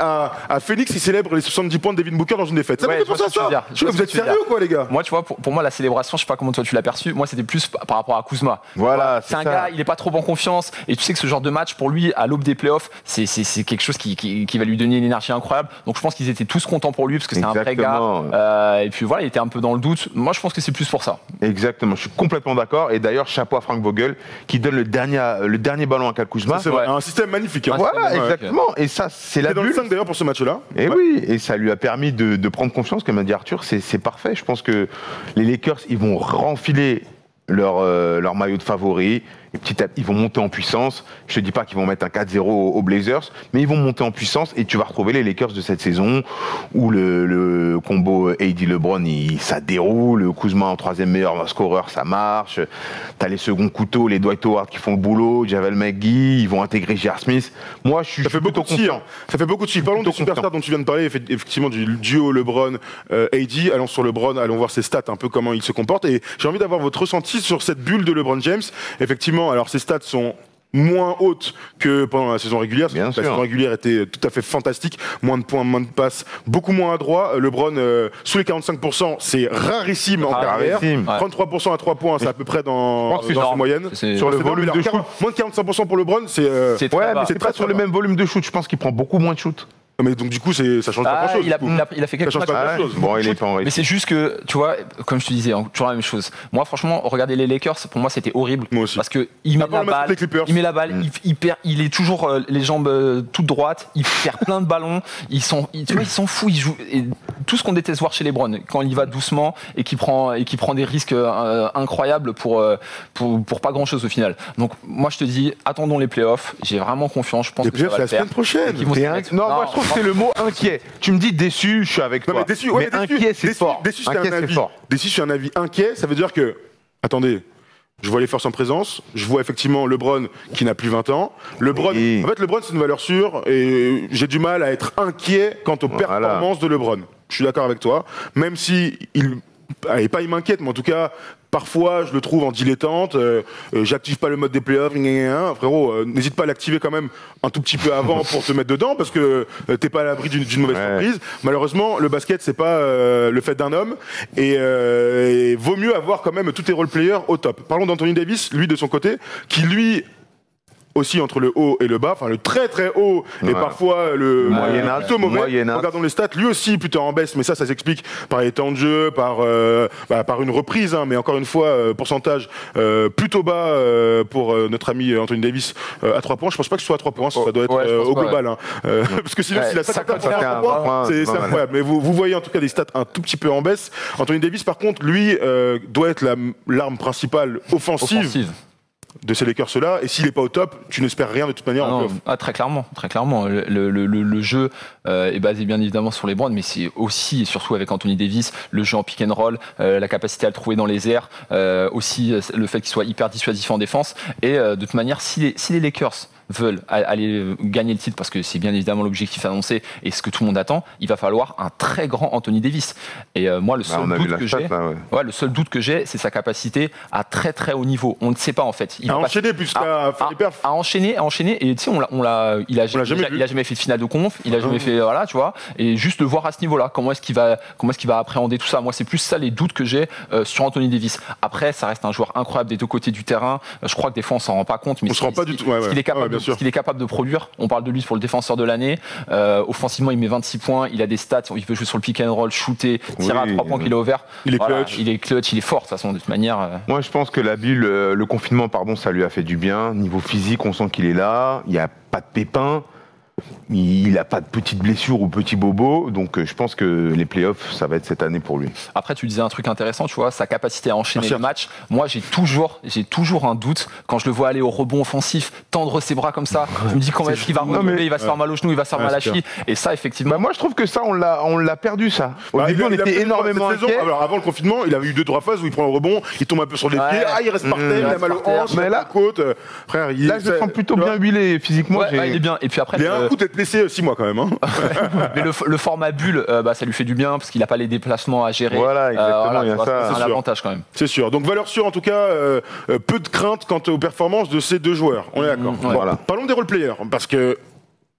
À Phoenix qui célèbre les 70 points de Devin Booker dans une défaite. Ça m'a fait penser à ça. Vous êtes sérieux ou quoi, les gars? Moi, tu vois, pour moi, la célébration, je sais pas comment toi tu l'as perçu. Moi, c'était plus par rapport à Kuzma. Voilà. C'est un gars, il est pas trop en confiance. Et tu sais que ce genre de match, pour lui, à l'aube des playoffs, c'est quelque chose qui va lui donner une énergie incroyable. Donc, je pense qu'ils étaient tous contents pour lui parce que c'est un vrai gars. Et puis voilà, il était un peu dans le doute. Moi, je pense que c'est plus pour ça. Exactement, je suis complètement d'accord. Et d'ailleurs, chapeau à Frank Vogel qui donne le dernier ballon à Kyle Kuzma. C'est vrai, un système magnifique. Hein. Voilà, exactement. Et ça, c'est la bulle. Dans le 5 d'ailleurs pour ce match-là. Et oui, et ça lui a permis de prendre confiance, comme a dit Arthur. C'est parfait. Je pense que les Lakers, ils vont renfiler leur maillot de favori. Et petit à petit, ils vont monter en puissance. Je te dis pas qu'ils vont mettre un 4-0 aux Blazers, mais ils vont monter en puissance et tu vas retrouver les Lakers de cette saison où le combo AD LeBron, ça déroule. Le Kuzma en 3e meilleur scoreur, ça marche. T'as les seconds couteaux, les Dwight Howard qui font le boulot, Javel McGee, ils vont intégrer J.R. Smith. Moi, je suis plutôt confiant. Ça fait beaucoup de si. Parlons des superstars dont tu viens de parler, effectivement du duo LeBron AD. Allons sur LeBron, allons voir ses stats, un peu comment il se comporte. Et j'ai envie d'avoir votre ressenti sur cette bulle de LeBron James. Effectivement, alors ses stats sont moins hautes que pendant la saison régulière. La saison régulière était tout à fait fantastique. Moins de points, moins de passes, beaucoup moins adroit. LeBron, sous les 45%, c'est rarissime en carrière. 33% à 3 points, c'est à peu près dans la moyenne. Sur le volume de shoot. Moins de 45% pour LeBron, c'est très sur le même volume de shoot. Je pense qu'il prend beaucoup moins de shoot. Mais donc du coup, ça change pas grand-chose. Il a fait quelque chose. Bon, il est pas en mais c'est juste que, tu vois, comme je te disais, toujours la même chose. Moi, franchement, regarder les Lakers, pour moi, c'était horrible. Moi aussi. Parce que il met la balle, il est toujours les jambes toutes droites, il perd plein de ballons, il s'en fout, il joue. Et tout ce qu'on déteste voir chez LeBron, quand il va doucement et qui prend des risques incroyables pour pas grand-chose au final. Donc moi, je te dis, attendons les playoffs. J'ai vraiment confiance. Je pense que ça va le faire. La semaine prochaine. Non, moi je trouve trouve que c'est le mot inquiet. Tu me dis déçu, je suis avec toi. Mais déçu, inquiet, c'est fort. Déçu, c'est un avis inquiet. Ça veut dire que, attendez, je vois les forces en présence. Je vois effectivement LeBron qui n'a plus 20 ans. LeBron, en fait, LeBron, c'est une valeur sûre et j'ai du mal à être inquiet quant aux performances de LeBron. Je suis d'accord avec toi. Même si il m'inquiète, mais en tout cas, parfois, je le trouve en dilettante. J'active pas le mode des playoffs. Frérot, n'hésite pas à l'activer quand même un tout petit peu avant pour te mettre dedans, parce que t'es pas à l'abri d'une mauvaise surprise. Malheureusement, le basket, c'est pas le fait d'un homme. Et vaut mieux avoir quand même tous tes role-players au top. Parlons d'Anthony Davis, lui de son côté, qui lui aussi entre le haut et le bas, enfin le très très haut et parfois le plutôt mauvais. Regardons les stats, lui aussi plutôt en baisse, mais ça s'explique par les temps de jeu, par une reprise, mais encore une fois, pourcentage plutôt bas pour notre ami Anthony Davis à 3 points. Je pense pas que ce soit à 3 points, ça doit être au global. Parce que sinon, s'il a 5 points, c'est incroyable. Mais vous voyez en tout cas des stats un tout petit peu en baisse. Anthony Davis, par contre, lui, doit être l'arme principale offensive de ces Lakers-là, et s'il n'est pas au top, tu n'espères rien de toute manière en playoff. Très clairement. Le jeu est basé bien évidemment sur les brands, mais c'est aussi et surtout avec Anthony Davis, le jeu en pick and roll, la capacité à le trouver dans les airs, aussi le fait qu'il soit hyper dissuasif en défense, et de toute manière, si les Lakers veulent aller gagner le titre, parce que c'est bien évidemment l'objectif annoncé et ce que tout le monde attend, il va falloir un très grand Anthony Davis. Et moi, le seul doute que j'ai, c'est sa capacité à très très haut niveau. On ne sait pas en fait. Il a enchaîné puisqu'à faire les perfs. À enchaîner. Et tu sais, il a jamais fait de finale de conf, il a jamais fait, voilà, tu vois. Et juste le voir à ce niveau-là, comment est-ce qu'il va appréhender tout ça. Moi, c'est plus ça les doutes que j'ai sur Anthony Davis. Après, ça reste un joueur incroyable des deux côtés du terrain. Je crois que des fois on s'en rend pas compte, mais on se rend pas du tout. Ce qu'il est capable de produire. On parle de lui pour le défenseur de l'année. Offensivement, il met 26 points. Il a des stats. Il peut jouer sur le pick and roll, shooter, tirer à 3 points qu'il a ouvert. Il est clutch. Il est clutch. Il est fort de toute façon, de toute manière. Moi, je pense que la bulle, le confinement, ça lui a fait du bien. Niveau physique, on sent qu'il est là. Il n'y a pas de pépins. Il n'a pas de petites blessures ou petits bobos, donc je pense que les playoffs, ça va être cette année pour lui. Après, tu disais un truc intéressant, tu vois, sa capacité à enchaîner le match. Moi, j'ai toujours un doute quand je le vois aller au rebond offensif, tendre ses bras comme ça. Je me dis comment est-ce qu'il va remonter, il va se faire mal au genou, il va se faire mal à la cheville. Et ça, effectivement. Moi, je trouve que ça, on l'a perdu, ça. Au début, on était énormément inquiets. Alors, avant le confinement, il avait eu 2-3 phases où il prend le rebond, il tombe un peu sur les pieds, il reste par terre, il a mal au hanche, il a la côte. Frère, là, je le sens plutôt bien huilé physiquement. Il est bien. Et puis après, il a un coup d'être blessé 6 mois quand même. Mais le format bulle, ça lui fait du bien parce qu'il n'a pas les déplacements à gérer. Voilà, exactement. Il y a ça. C'est un avantage quand même. C'est sûr. Donc valeur sûre en tout cas, peu de crainte quant aux performances de ces deux joueurs. On est d'accord. Voilà. Parlons des role-players parce que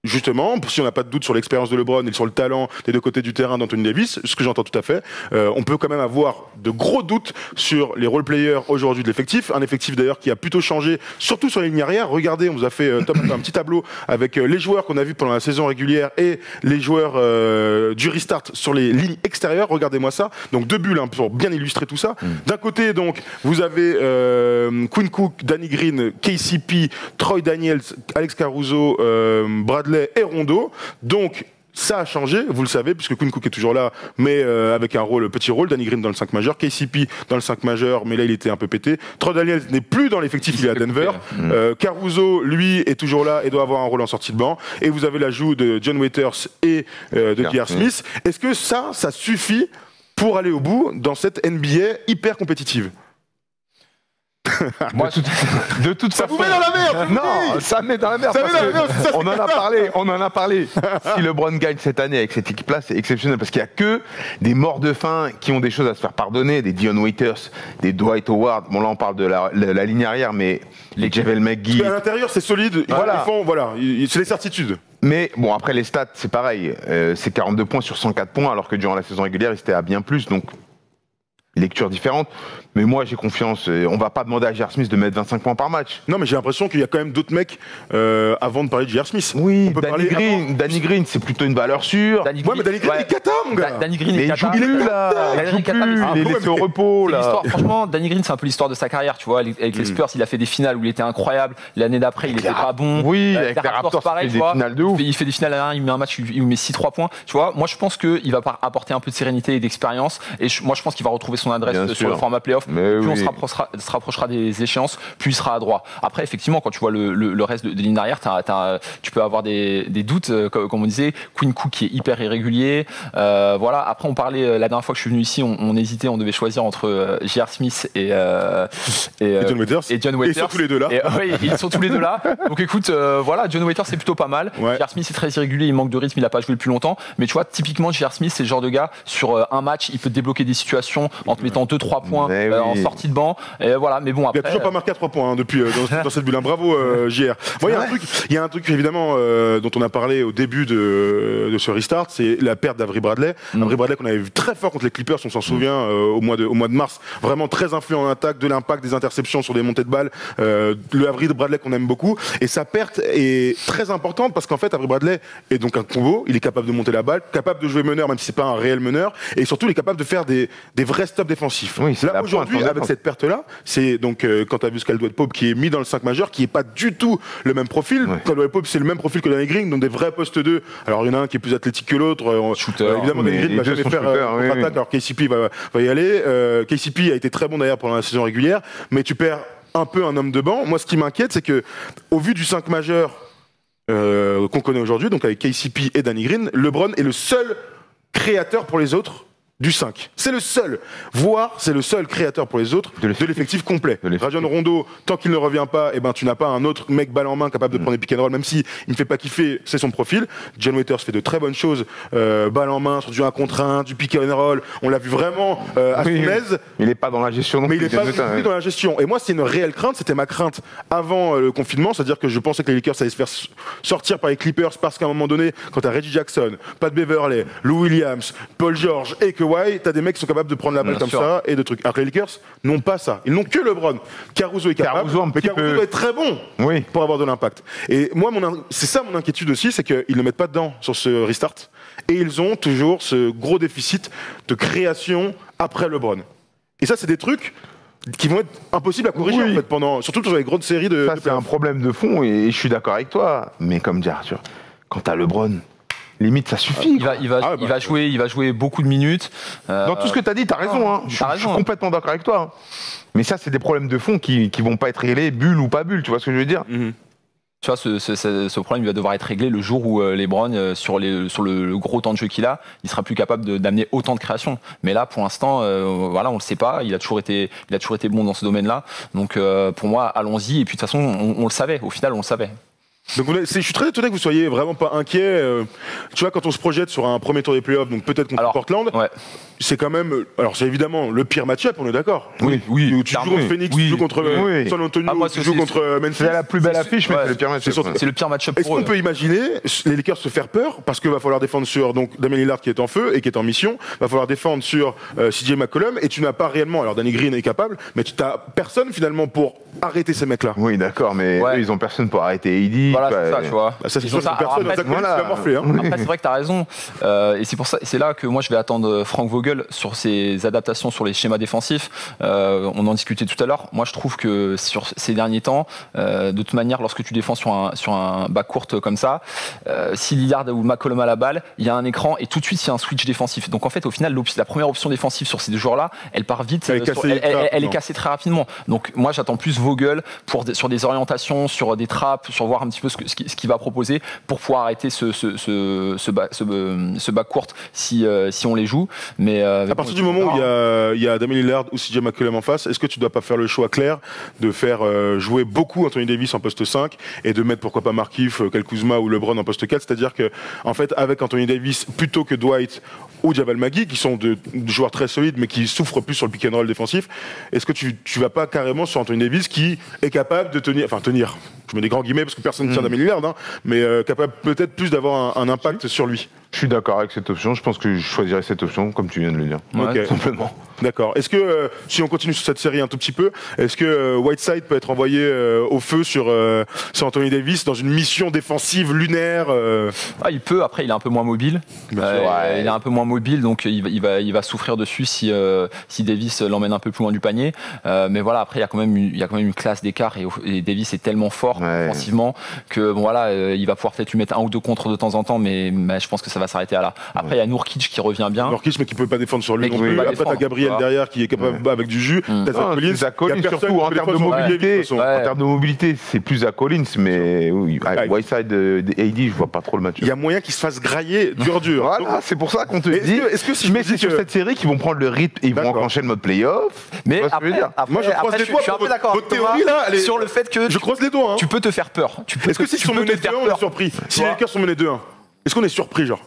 justement, si on n'a pas de doute sur l'expérience de LeBron et sur le talent des deux côtés du terrain d'Anthony Davis, ce que j'entends tout à fait, on peut quand même avoir de gros doutes sur les role-players aujourd'hui de l'effectif. Un effectif d'ailleurs qui a plutôt changé, surtout sur les lignes arrière. Regardez, on vous a fait un petit tableau avec les joueurs qu'on a vus pendant la saison régulière et les joueurs du restart sur les lignes extérieures. Regardez-moi ça. Donc deux bulles pour bien illustrer tout ça. D'un côté, donc, vous avez Quinn Cook, Danny Green, KCP, Troy Daniels, Alex Caruso, Bradley et Rondo. Donc ça a changé, vous le savez, puisque Quinn Cook est toujours là, mais avec un petit rôle. Danny Green dans le 5 majeur, KCP dans le 5 majeur, mais là il était un peu pété. Troy Daniels n'est plus dans l'effectif, il est à Denver. Caruso, lui, est toujours là et doit avoir un rôle en sortie de banc. Et vous avez l'ajout de John Waiters et de J.R. Smith. Est-ce que ça suffit pour aller au bout dans cette NBA hyper compétitive? Moi, de toute façon, vous met dans la merde. Non, ça met dans la merde. On en a parlé. Si LeBron gagne cette année avec cette équipe-là, c'est exceptionnel parce qu'il n'y a que des morts de faim qui ont des choses à se faire pardonner, des Dion Waiters, des Dwight Howard. Bon là, on parle de la ligne arrière, mais les Javel McGee. À l'intérieur, c'est solide. C'est les certitudes. Mais bon, après les stats, c'est pareil. C'est 42 points sur 104 points, alors que durant la saison régulière, il était à bien plus. Donc lecture différente, mais moi j'ai confiance. On va pas demander à J.R. Smith de mettre 25 points par match. Non, mais j'ai l'impression qu'il y a quand même d'autres mecs avant de parler de J.R. Smith. Oui, Danny Green, c'est plutôt une valeur sûre. Mais Danny Green est cata, mon gars. Danny Green est cata. Il est plus là. Il est laissé au repos là. Franchement, Danny Green, c'est un peu l'histoire de sa carrière, tu vois. Avec les Spurs, il a fait des finales où il était incroyable. L'année d'après, il était pas bon. Oui, avec les Raptors, pareil, tu vois. Il fait des finales à 1, il met un match, il met 6-3 points. Tu vois, moi je pense qu'il va apporter un peu de sérénité et d'expérience. Et moi je pense qu'il va retrouver son adresse sur le format playoff, plus on se rapprochera des échéances, plus il sera adroit. Après, effectivement, quand tu vois le reste des lignes d'arrière, tu peux avoir des doutes, comme on disait. Quinn Cook qui est hyper irrégulier. Voilà. Après, on parlait la dernière fois que je suis venu ici, on hésitait, on devait choisir entre J.R. Smith et John Waiters. Ils sont tous les deux là. Ils sont tous les deux là. Donc écoute, voilà, John Waiters c'est plutôt pas mal. J.R. Smith est très irrégulier, il manque de rythme, il a pas joué depuis longtemps. Mais tu vois, typiquement J.R. Smith c'est le genre de gars sur un match, il peut te débloquer des situations en te mettant 2-3 points en sortie de banc. Et voilà, mais bon après. Il a toujours pas marqué à 3 points depuis dans cette bulle. Bravo J.R. Il y a un truc évidemment dont on a parlé au début de ce restart, c'est la perte d'Avery Bradley. Avery Bradley qu'on avait vu très fort contre les Clippers, on s'en souvient au mois de mars, vraiment très influent en attaque, de l'impact, des interceptions sur des montées de balles. Le Avery Bradley qu'on aime beaucoup, et sa perte est très importante parce qu'en fait Avery Bradley est donc un combo, il est capable de monter la balle, capable de jouer meneur même si c'est pas un réel meneur, et surtout il est capable de faire des vrais stops défensifs. Là aujourd'hui avec cette perte là, c'est donc quand tu as vu Caldwell Pope qui est mis dans le 5 majeur, qui est pas du tout le même profil. Caldwell Pope c'est le même profil que Danny Green, donc des vrais postes 2. Alors il y en a un qui est plus athlétique que l'autre, évidemment Danny Green va jamais faire contre-attaque, alors KCP va y aller. KCP a été très bon d'ailleurs pendant la saison régulière, mais tu perds un peu un homme de banc. Moi ce qui m'inquiète c'est que au vu du 5 majeur qu'on connaît aujourd'hui, donc avec KCP et Danny Green, LeBron est le seul créateur pour les autres du 5. C'est le seul, voire c'est le seul créateur pour les autres de l'effectif complet. Rajon Rondo, tant qu'il ne revient pas, tu n'as pas un autre mec balle en main capable de prendre des pick and roll, même si il ne fait pas kiffer, c'est son profil. John Waiters fait de très bonnes choses, balle en main, sur du 1 contre 1, du pick and roll, on l'a vu vraiment à son aise. Il n'est pas dans la gestion non plus. Mais il n'est pas dans la gestion. Et moi, c'est une réelle crainte, c'était ma crainte avant le confinement, c'est-à-dire que je pensais que les Lakers allaient se faire sortir par les Clippers parce qu'à un moment donné, quand tu as Reggie Jackson, Pat Beverley, Lou Williams, Paul George et Kawhi, t'as des mecs qui sont capables de prendre la balle ça et de trucs. Alors que les Lakers n'ont pas ça. Ils n'ont que LeBron. Caruso est capable, mais Caruso doit être très bon pour avoir de l'impact. Et moi, c'est ça mon inquiétude aussi, c'est qu'ils ne mettent pas dedans sur ce restart. Et ils ont toujours ce gros déficit de création après LeBron. Et ça, c'est des trucs qui vont être impossibles à corriger en fait, surtout sur les grosses séries de. Ça, c'est un problème de fond et je suis d'accord avec toi. Mais comme dit Arthur, quand t'as LeBron. Limite, ça suffit. Il va jouer beaucoup de minutes. Dans tout ce que tu as dit, tu as raison. Je suis complètement d'accord avec toi. Mais ça, c'est des problèmes de fond qui vont pas être réglés, bulle ou pas bulle. Tu vois ce que je veux dire? Tu vois, ce problème, il va devoir être réglé le jour où LeBron, sur le gros temps de jeu qu'il a, il sera plus capable d'amener autant de création. Mais là, pour l'instant, voilà, on le sait pas. Il a toujours été bon dans ce domaine-là. Donc, pour moi, allons-y. Et puis, de toute façon, on le savait. Au final, on le savait. Donc je suis très étonné que vous soyez vraiment pas inquiet. Tu vois, quand on se projette sur un premier tour des playoffs, donc peut-être contre Portland, c'est quand même. Alors c'est évidemment le pire match-up, on est d'accord. Oui. Tu joues contre Phoenix, tu joues contre San Antonio, tu joues contre Memphis. C'est la plus belle affiche, mais c'est le pire match-up. C'est le pire match-up. Est-ce qu'on peut imaginer les Lakers se faire peur parce qu'il va falloir défendre sur donc Damian Lillard qui est en feu et qui est en mission, va falloir défendre sur CJ McCollum et tu n'as pas réellement. Alors Danny Green est capable, mais tu n'as personne finalement pour arrêter ces mecs-là. Oui, d'accord, mais eux, ils ont personne pour arrêter AD. Voilà, c'est ça, tu vois. Ça, c'est sûr que personne après, c'est vrai que tu as raison. Et c'est pour ça, c'est là que moi, je vais attendre Frank Vogel sur ses adaptations sur les schémas défensifs. On en discutait tout à l'heure. Moi, je trouve que sur ces derniers temps, de toute manière, lorsque tu défends sur un backcourt comme ça, si Lillard ou McCollum a la balle, il y a un écran et tout de suite, il y a un switch défensif. Donc, en fait, au final, la première option défensive sur ces deux joueurs-là, elle part vite. Elle est cassée très rapidement. Donc, moi, j'attends plus Vogel sur des orientations, sur des trappes, sur voir un petit peu ce qu'il va proposer pour pouvoir arrêter ce backcourt si on les joue. Mais à partir du moment où il y a Damian Lillard ou CJ McCollum en face, est-ce que tu dois pas faire le choix clair de faire jouer beaucoup Anthony Davis en poste 5 et de mettre pourquoi pas Markieff, Kyle Kuzma ou LeBron en poste 4? C'est-à-dire que en fait avec Anthony Davis plutôt que Dwight ou Jamal Magui qui sont de joueurs très solides mais qui souffrent plus sur le pick and roll défensif, est-ce que tu vas pas carrément sur Anthony Davis qui est capable de tenir, je mets des grands guillemets parce que personne ne tient Damian Lillard, mais capable peut-être plus d'avoir un impact sur lui. Je suis d'accord avec cette option. Je pense que je choisirais cette option, comme tu viens de le dire. Okay. Simplement. D'accord. Est-ce que, si on continue sur cette série un tout petit peu, est-ce que Whiteside peut être envoyé au feu sur Anthony Davis dans une mission défensive lunaire Il peut. Après, il est un peu moins mobile. Il est un peu moins mobile, donc il va souffrir dessus si Davis l'emmène un peu plus loin du panier. Mais voilà, après, il y a quand même une classe d'écart et Davis est tellement fort offensivement que il va pouvoir peut-être lui mettre un ou deux contres de temps en temps, mais je pense que ça va s'arrêter à là. Après, il y a Nurkic qui revient bien. Nurkic, mais qui peut pas défendre sur lui non plus. Après, t'as Gabriel derrière qui est capable avec du jus. T'as Zach Collins, surtout en termes de mobilité. En termes de mobilité, c'est plus Zach Collins, mais Whiteside AD, je vois pas trop le match. Il y a moyen qu'il se fasse grailler dur. Voilà, c'est pour ça qu'on te dit. Est-ce que si je mets sur cette série qu'ils vont prendre le rythme et ils vont enclencher le mode playoff? Mais après, moi je croise les doigts. Je suis un peu d'accord. Votre théorie là, sur le fait que je croise les doigts. Tu peux te faire peur. Est-ce que si ils sont menés 2-1, on est surpris? Si les Lakers sont menés 2-1, est-ce qu'on est surpris genre?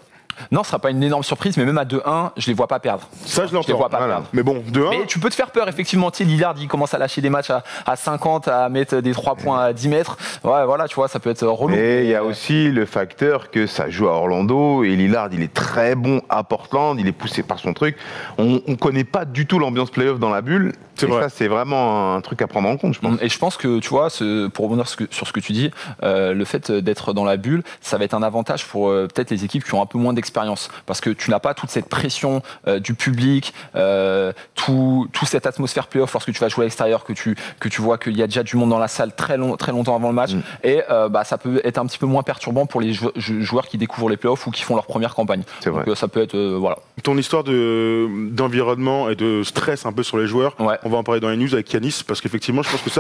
Non, ce sera pas une énorme surprise, mais même à 2-1, je les vois pas perdre. Ça, je l'entends. Je les vois pas perdre. Mais bon, 2-1. Mais tu peux te faire peur, effectivement. Lillard, il commence à lâcher des matchs à 50, à mettre des 3 points à 10 mètres. Ouais, voilà, tu vois, ça peut être relou. Et il y a aussi le facteur que ça joue à Orlando et Lillard, il est très bon à Portland, il est poussé par son truc. On connaît pas du tout l'ambiance playoff dans la bulle. Et ça, c'est vraiment un truc à prendre en compte, je pense. Et je pense que, tu vois, pour revenir sur ce que tu dis, le fait d'être dans la bulle, ça va être un avantage pour peut-être les équipes qui ont un peu moins d'expérience. Parce que tu n'as pas toute cette pression du public, toute cette atmosphère playoff lorsque tu vas jouer à l'extérieur, que tu vois qu'il y a déjà du monde dans la salle très longtemps avant le match. Et ça peut être un petit peu moins perturbant pour les joueurs qui découvrent les playoffs ou qui font leur première campagne. Donc ça peut être, voilà. Ton histoire d'environnement et de stress un peu sur les joueurs, on va en parler dans les news avec Giannis, parce qu'effectivement, je pense que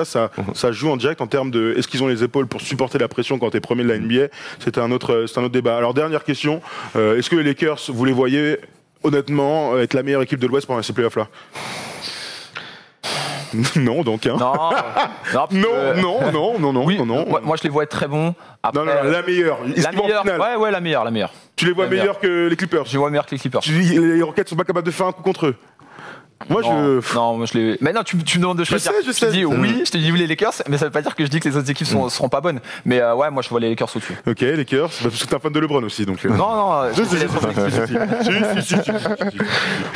ça joue en direct en termes de est-ce qu'ils ont les épaules pour supporter la pression quand t'es premier de la NBA. C'est un autre débat. Alors, dernière question, est-ce que les Lakers, vous les voyez honnêtement être la meilleure équipe de l'Ouest pendant ces playoffs-là? Non, donc. Hein. Non. Moi, je les vois être très bons. Après, non, la meilleure. La meilleure. Tu les vois meilleurs que les Clippers? Je les vois meilleurs que les Clippers. Les Rockets sont pas capables de faire un coup contre eux? Moi, moi je les. Mais non, tu me demandes de choisir. Je te dis oui, je te dis oui les Lakers, mais ça veut pas dire que je dis que les autres équipes seront pas bonnes. Mais moi je vois les Lakers au-dessus. Ok, Lakers, parce que t'es un fan de LeBron aussi, donc. Non.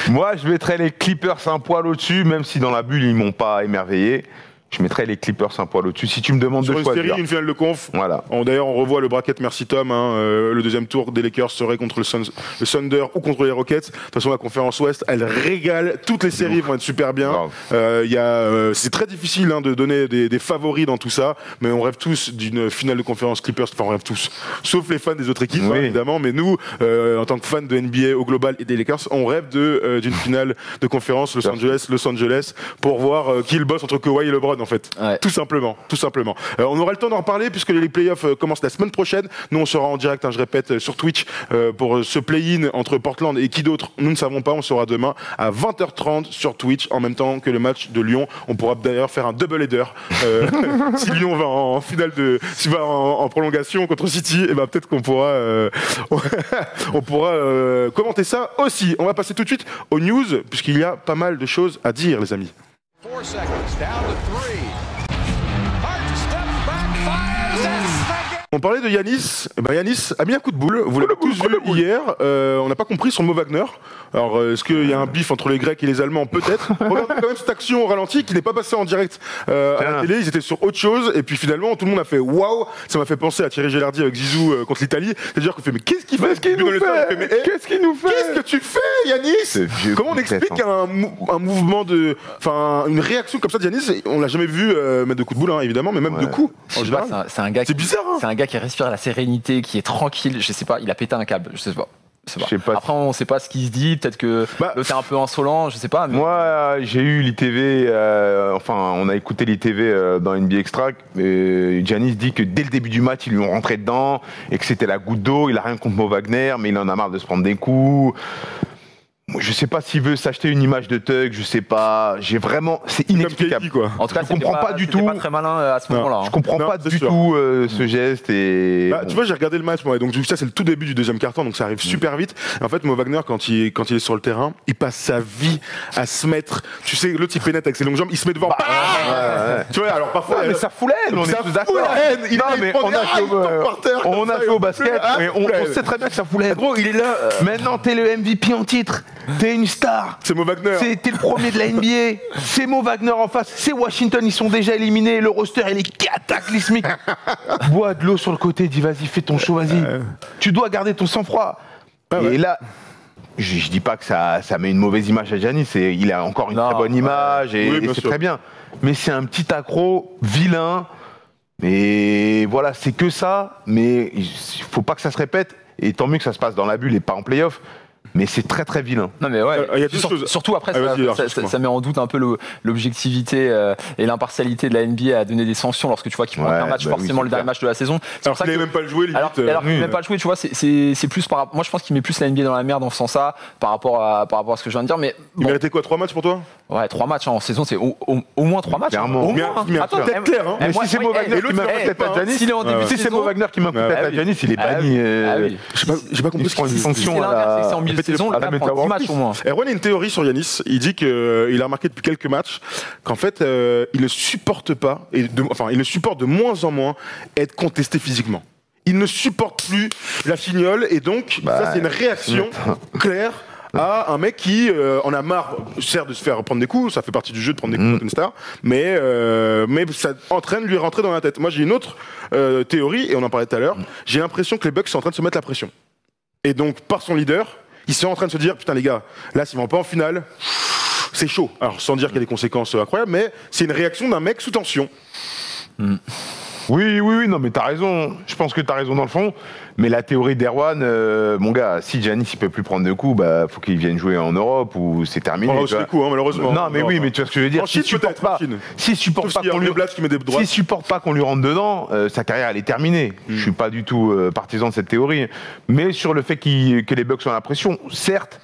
Moi, je mettrais les Clippers un poil au-dessus, même si dans la bulle ils m'ont pas émerveillé. Je mettrais les Clippers un poil au-dessus. Si tu me demandes de choisir. Sur une série, une finale de conf. Voilà. D'ailleurs, on revoit le bracket. Merci Tom. Le deuxième tour des Lakers serait contre le Thunder ou contre les Rockets. De toute façon, la conférence Ouest, elle régale. Toutes les séries vont être super bien. C'est très difficile de donner des favoris dans tout ça, mais on rêve tous d'une finale de conférence Clippers. Enfin, on rêve tous, sauf les fans des autres équipes, évidemment. Mais nous, en tant que fans de NBA au global et des Lakers, on rêve d'une finale de conférence Los Angeles, pour voir qui est le boss entre Kawhi et LeBron. En fait, tout simplement. On aura le temps d'en reparler puisque les playoffs commencent la semaine prochaine. Nous, on sera en direct, je répète, sur Twitch pour ce play-in entre Portland et qui d'autre, nous ne savons pas. On sera demain à 20h30 sur Twitch en même temps que le match de Lyon. On pourra d'ailleurs faire un double header. Si Lyon va en finale s'il va en prolongation contre City, et peut-être qu'on pourra commenter ça aussi. On va passer tout de suite aux news puisqu'il y a pas mal de choses à dire, les amis. 4 seconds, down to 3. Hart steps back, fires, and On parlait de Giannis. Giannis a mis un coup de boule. Vous l'avez tous vu hier. On n'a pas compris son mot Wagner. Alors, est-ce qu'il y a un bif entre les Grecs et les Allemands? Peut-être. Regardez quand même cette action au ralenti qui n'est pas passée en direct à la télé. Ils étaient sur autre chose. Et puis finalement, tout le monde a fait waouh. Ça m'a fait penser à Thierry Gilardi avec Zizou contre l'Italie. C'est-à-dire qu'on fait mais qu'est-ce qu'il fait? Qu'est-ce qu'il nous fait? Qu'est-ce que tu fais, Giannis? Comment on explique un mouvement une réaction comme ça de Giannis? On l'a jamais vu mettre de coups de boule, évidemment, mais même de coups. C'est un gars. C'est bizarre. C'est un gars qui respire la sérénité, qui est tranquille. Je sais pas, il a pété un câble. Je sais pas. Après, on sait pas ce qu'il se dit. Peut-être que l'autre est un peu insolent. Je sais pas. Mais... Moi, j'ai eu l'ITV. On a écouté l'ITV dans NBA Extra. Giannis dit que dès le début du match, ils lui ont rentré dedans et que c'était la goutte d'eau. Il a rien contre Mo Wagner, mais il en a marre de se prendre des coups. Je sais pas s'il veut s'acheter une image de thug, je sais pas. C'est inexplicable. Quoi. En tout cas, je comprends pas du tout. Pas très malin à ce moment-là. Je comprends pas du tout ce geste et. Tu vois, j'ai regardé le match, moi. Donc ça, c'est le tout début du deuxième quart-temps, donc ça arrive super vite. En fait, Mo Wagner, quand il est sur le terrain, il passe sa vie à se mettre. Tu sais, l'autre il pénètre avec ses longues jambes, il se met devant. Tu vois, alors parfois. Mais ça fout la haine. On est tous d'accord. On a fait au basket, mais on sait très bien que ça fout la haine. Gros, il est là. Maintenant, t'es le MVP en titre. T'es une star. C'est Mo Wagner. T'es le premier de la NBA. C'est Mo Wagner en face. C'est Washington, ils sont déjà éliminés. Le roster, il est cataclysmique. Bois de l'eau sur le côté, dis vas-y, fais ton show, vas-y. Tu dois garder ton sang-froid. Et là, je dis pas que ça met une mauvaise image à Giannis. Il a encore une très bonne image et c'est très bien. Mais c'est un petit accro vilain. Et voilà, c'est que ça. Mais il faut pas que ça se répète. Et tant mieux que ça se passe dans la bulle et pas en play-off. Mais c'est très très vilain. Non mais ouais. Il y a deux choses. Surtout après, ça met en doute un peu l'objectivité et l'impartialité de la NBA à donner des sanctions lorsque tu vois qu'ils font un match forcément le dernier match de la saison. Alors qu'il n'avait même pas le joué, limite. Alors qu'il n'avait même pas le joué, tu vois, c'est plus moi je pense qu'il met plus la NBA dans la merde en faisant ça par rapport à ce que je viens de dire. Mais il méritait quoi, 3 matchs pour toi? Ouais, 3 matchs en saison, c'est au moins 3 matchs. Clairement. Au moins. Attends, peut-être clair. Mais si c'est Mo Wagner qui manque peut-être à Giannis, si c'est Mo Wagner qui manque peut-être à Giannis, il est banni. J'ai pas compris ce qu'il dit. Sanction c'est en milieu de saison, le gars prend 10 matchs au moins. Erwan a une théorie sur Giannis. Il dit qu'il a remarqué depuis quelques matchs qu'en fait, il ne supporte pas, il ne supporte de moins en moins être contesté physiquement. Il ne supporte plus la fignole et donc, ça c'est une réaction claire à un mec qui en a marre, certes, de se faire prendre des coups, ça fait partie du jeu de prendre des coups contre une star, mais ça entraîne lui rentrer dans la tête. Moi j'ai une autre théorie, et on en parlait tout à l'heure, j'ai l'impression que les Bucks sont en train de se mettre la pression. Et donc, par son leader, ils sont en train de se dire, putain les gars, là s'ils vont pas en finale, c'est chaud. Alors sans dire qu'il y a des conséquences incroyables, mais c'est une réaction d'un mec sous tension. Oui, non, mais t'as raison. Je pense que t'as raison dans le fond. Mais la théorie d'Erwan, mon gars, si Giannis il peut plus prendre de coups, faut qu'il vienne jouer en Europe ou c'est terminé. On va les coups, malheureusement. Non, mais oui, mais tu vois ce que je veux dire. S'il supporte pas qu'on lui rentre dedans, sa carrière elle est terminée. Je suis pas du tout partisan de cette théorie. Mais sur le fait que les Bucks sont à la pression, certes.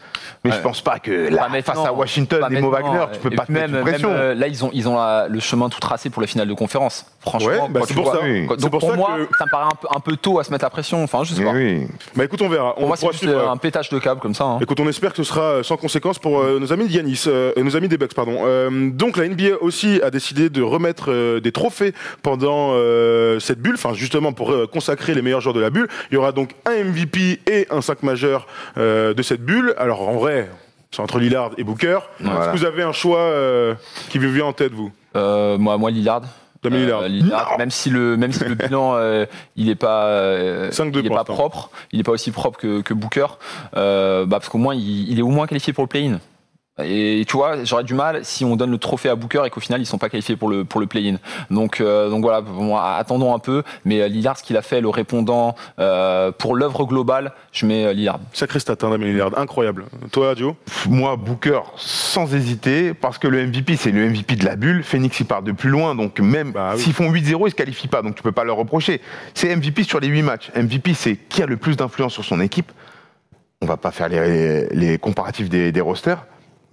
Mais je pense pas que face à Washington et Mo Wagner, tu peux pas te mettre une pression. Là, ils ont le chemin tout tracé pour les finales de conférence. Franchement, c'est pour ça. Donc pour moi, ça me paraît un peu tôt à se mettre la pression. Enfin, je sais pas. Bah écoute, on verra. Pour moi, c'est juste un pétage de câble comme ça. Écoute, on espère que ce sera sans conséquence pour nos amis de Giannis, nos amis des Bucks, pardon. Donc la NBA aussi a décidé de remettre des trophées pendant cette bulle, enfin justement pour consacrer les meilleurs joueurs de la bulle. Il y aura donc un MVP et un 5 majeur de cette bulle. Alors en vrai, c'est entre Lillard et Booker. Voilà. Est-ce que vous avez un choix qui vous vient en tête, vous? Moi, Lillard. Lillard, même si le bilan il est pas propre, il est pas aussi propre que Booker, parce qu'au moins il est au moins qualifié pour le play-in. Et tu vois, j'aurais du mal si on donne le trophée à Booker et qu'au final ils sont pas qualifiés pour le play-in. Donc voilà, bon, attendons un peu. Mais Lillard, ce qu'il a fait, le répondant pour l'œuvre globale, je mets Lillard. Sacré stat, Damien Lillard, incroyable. Toi, Dio? Moi, Booker, sans hésiter, parce que le MVP, c'est le MVP de la bulle. Phoenix, il part de plus loin, donc même s'ils font 8-0, ils se qualifient pas, donc tu peux pas leur reprocher. C'est MVP sur les 8 matchs. MVP, c'est qui a le plus d'influence sur son équipe. On va pas faire les comparatifs des rosters.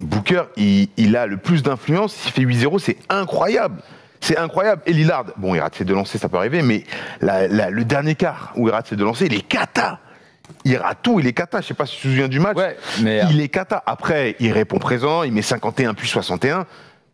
Booker, il a le plus d'influence. S'il fait 8-0, c'est incroyable. C'est incroyable. Et Lillard, bon, il rate ses 2 lancers, ça peut arriver, mais le dernier quart où il rate ses 2 lancers, il est cata. Il rate tout, il est cata. Je sais pas si tu te souviens du match. Ouais, mais il est cata. Après, il répond présent, il met 51 plus 61.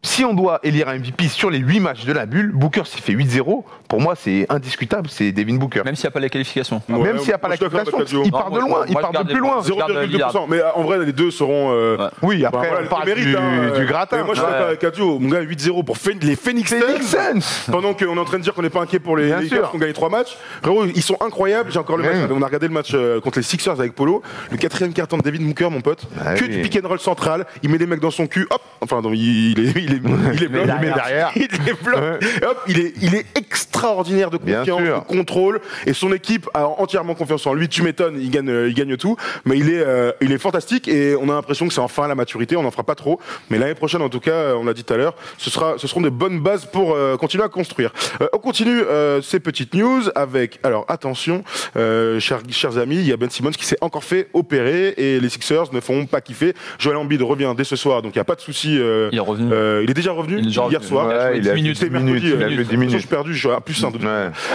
Si on doit élire un MVP sur les 8 matchs de la bulle, Booker s'il fait 8-0, pour moi c'est indiscutable, c'est Devin Booker. Même s'il n'y a pas la qualification. Même s'il n'y a pas la qualification, il part de loin, il part de plus loin. 0,2%. Mais en vrai, les deux seront... Oui, après on parle du gratin. Moi je suis d'accord avec Kadio, mon gars, 8-0 pour les Phoenix Suns. Pendant qu'on est en train de dire qu'on n'est pas inquiet pour les Lakers qui ont gagné 3 matchs. Frérot, ils sont incroyables. J'ai encore le match. On a regardé le match contre les Sixers avec Polo. Le 4e quart-temps de Devin Booker, mon pote. Que du pick and roll central. Il met des mecs dans son cul. Hop. Enfin, il est bloqué. Il met derrière. Il développe. Hop, il est extraordinaire de confiance, de contrôle, et son équipe a entièrement confiance en lui. Tu m'étonnes, il gagne tout, mais il est fantastique et on a l'impression que c'est enfin la maturité. On n'en fera pas trop, mais l'année prochaine, en tout cas, on l'a dit tout à l'heure, ce seront de bonnes bases pour continuer à construire. On continue ces petites news avec, alors attention, chers amis, il y a Ben Simmons qui s'est encore fait opérer et les Sixers ne font pas kiffer. Joel Embiid revient dès ce soir, donc il n'y a pas de souci. Il est revenu. Il est déjà revenu hier soir. Ouais, il a 10 minutes. Il a joué 10 minutes. Je suis perdu, je suis à plus 1 de tout.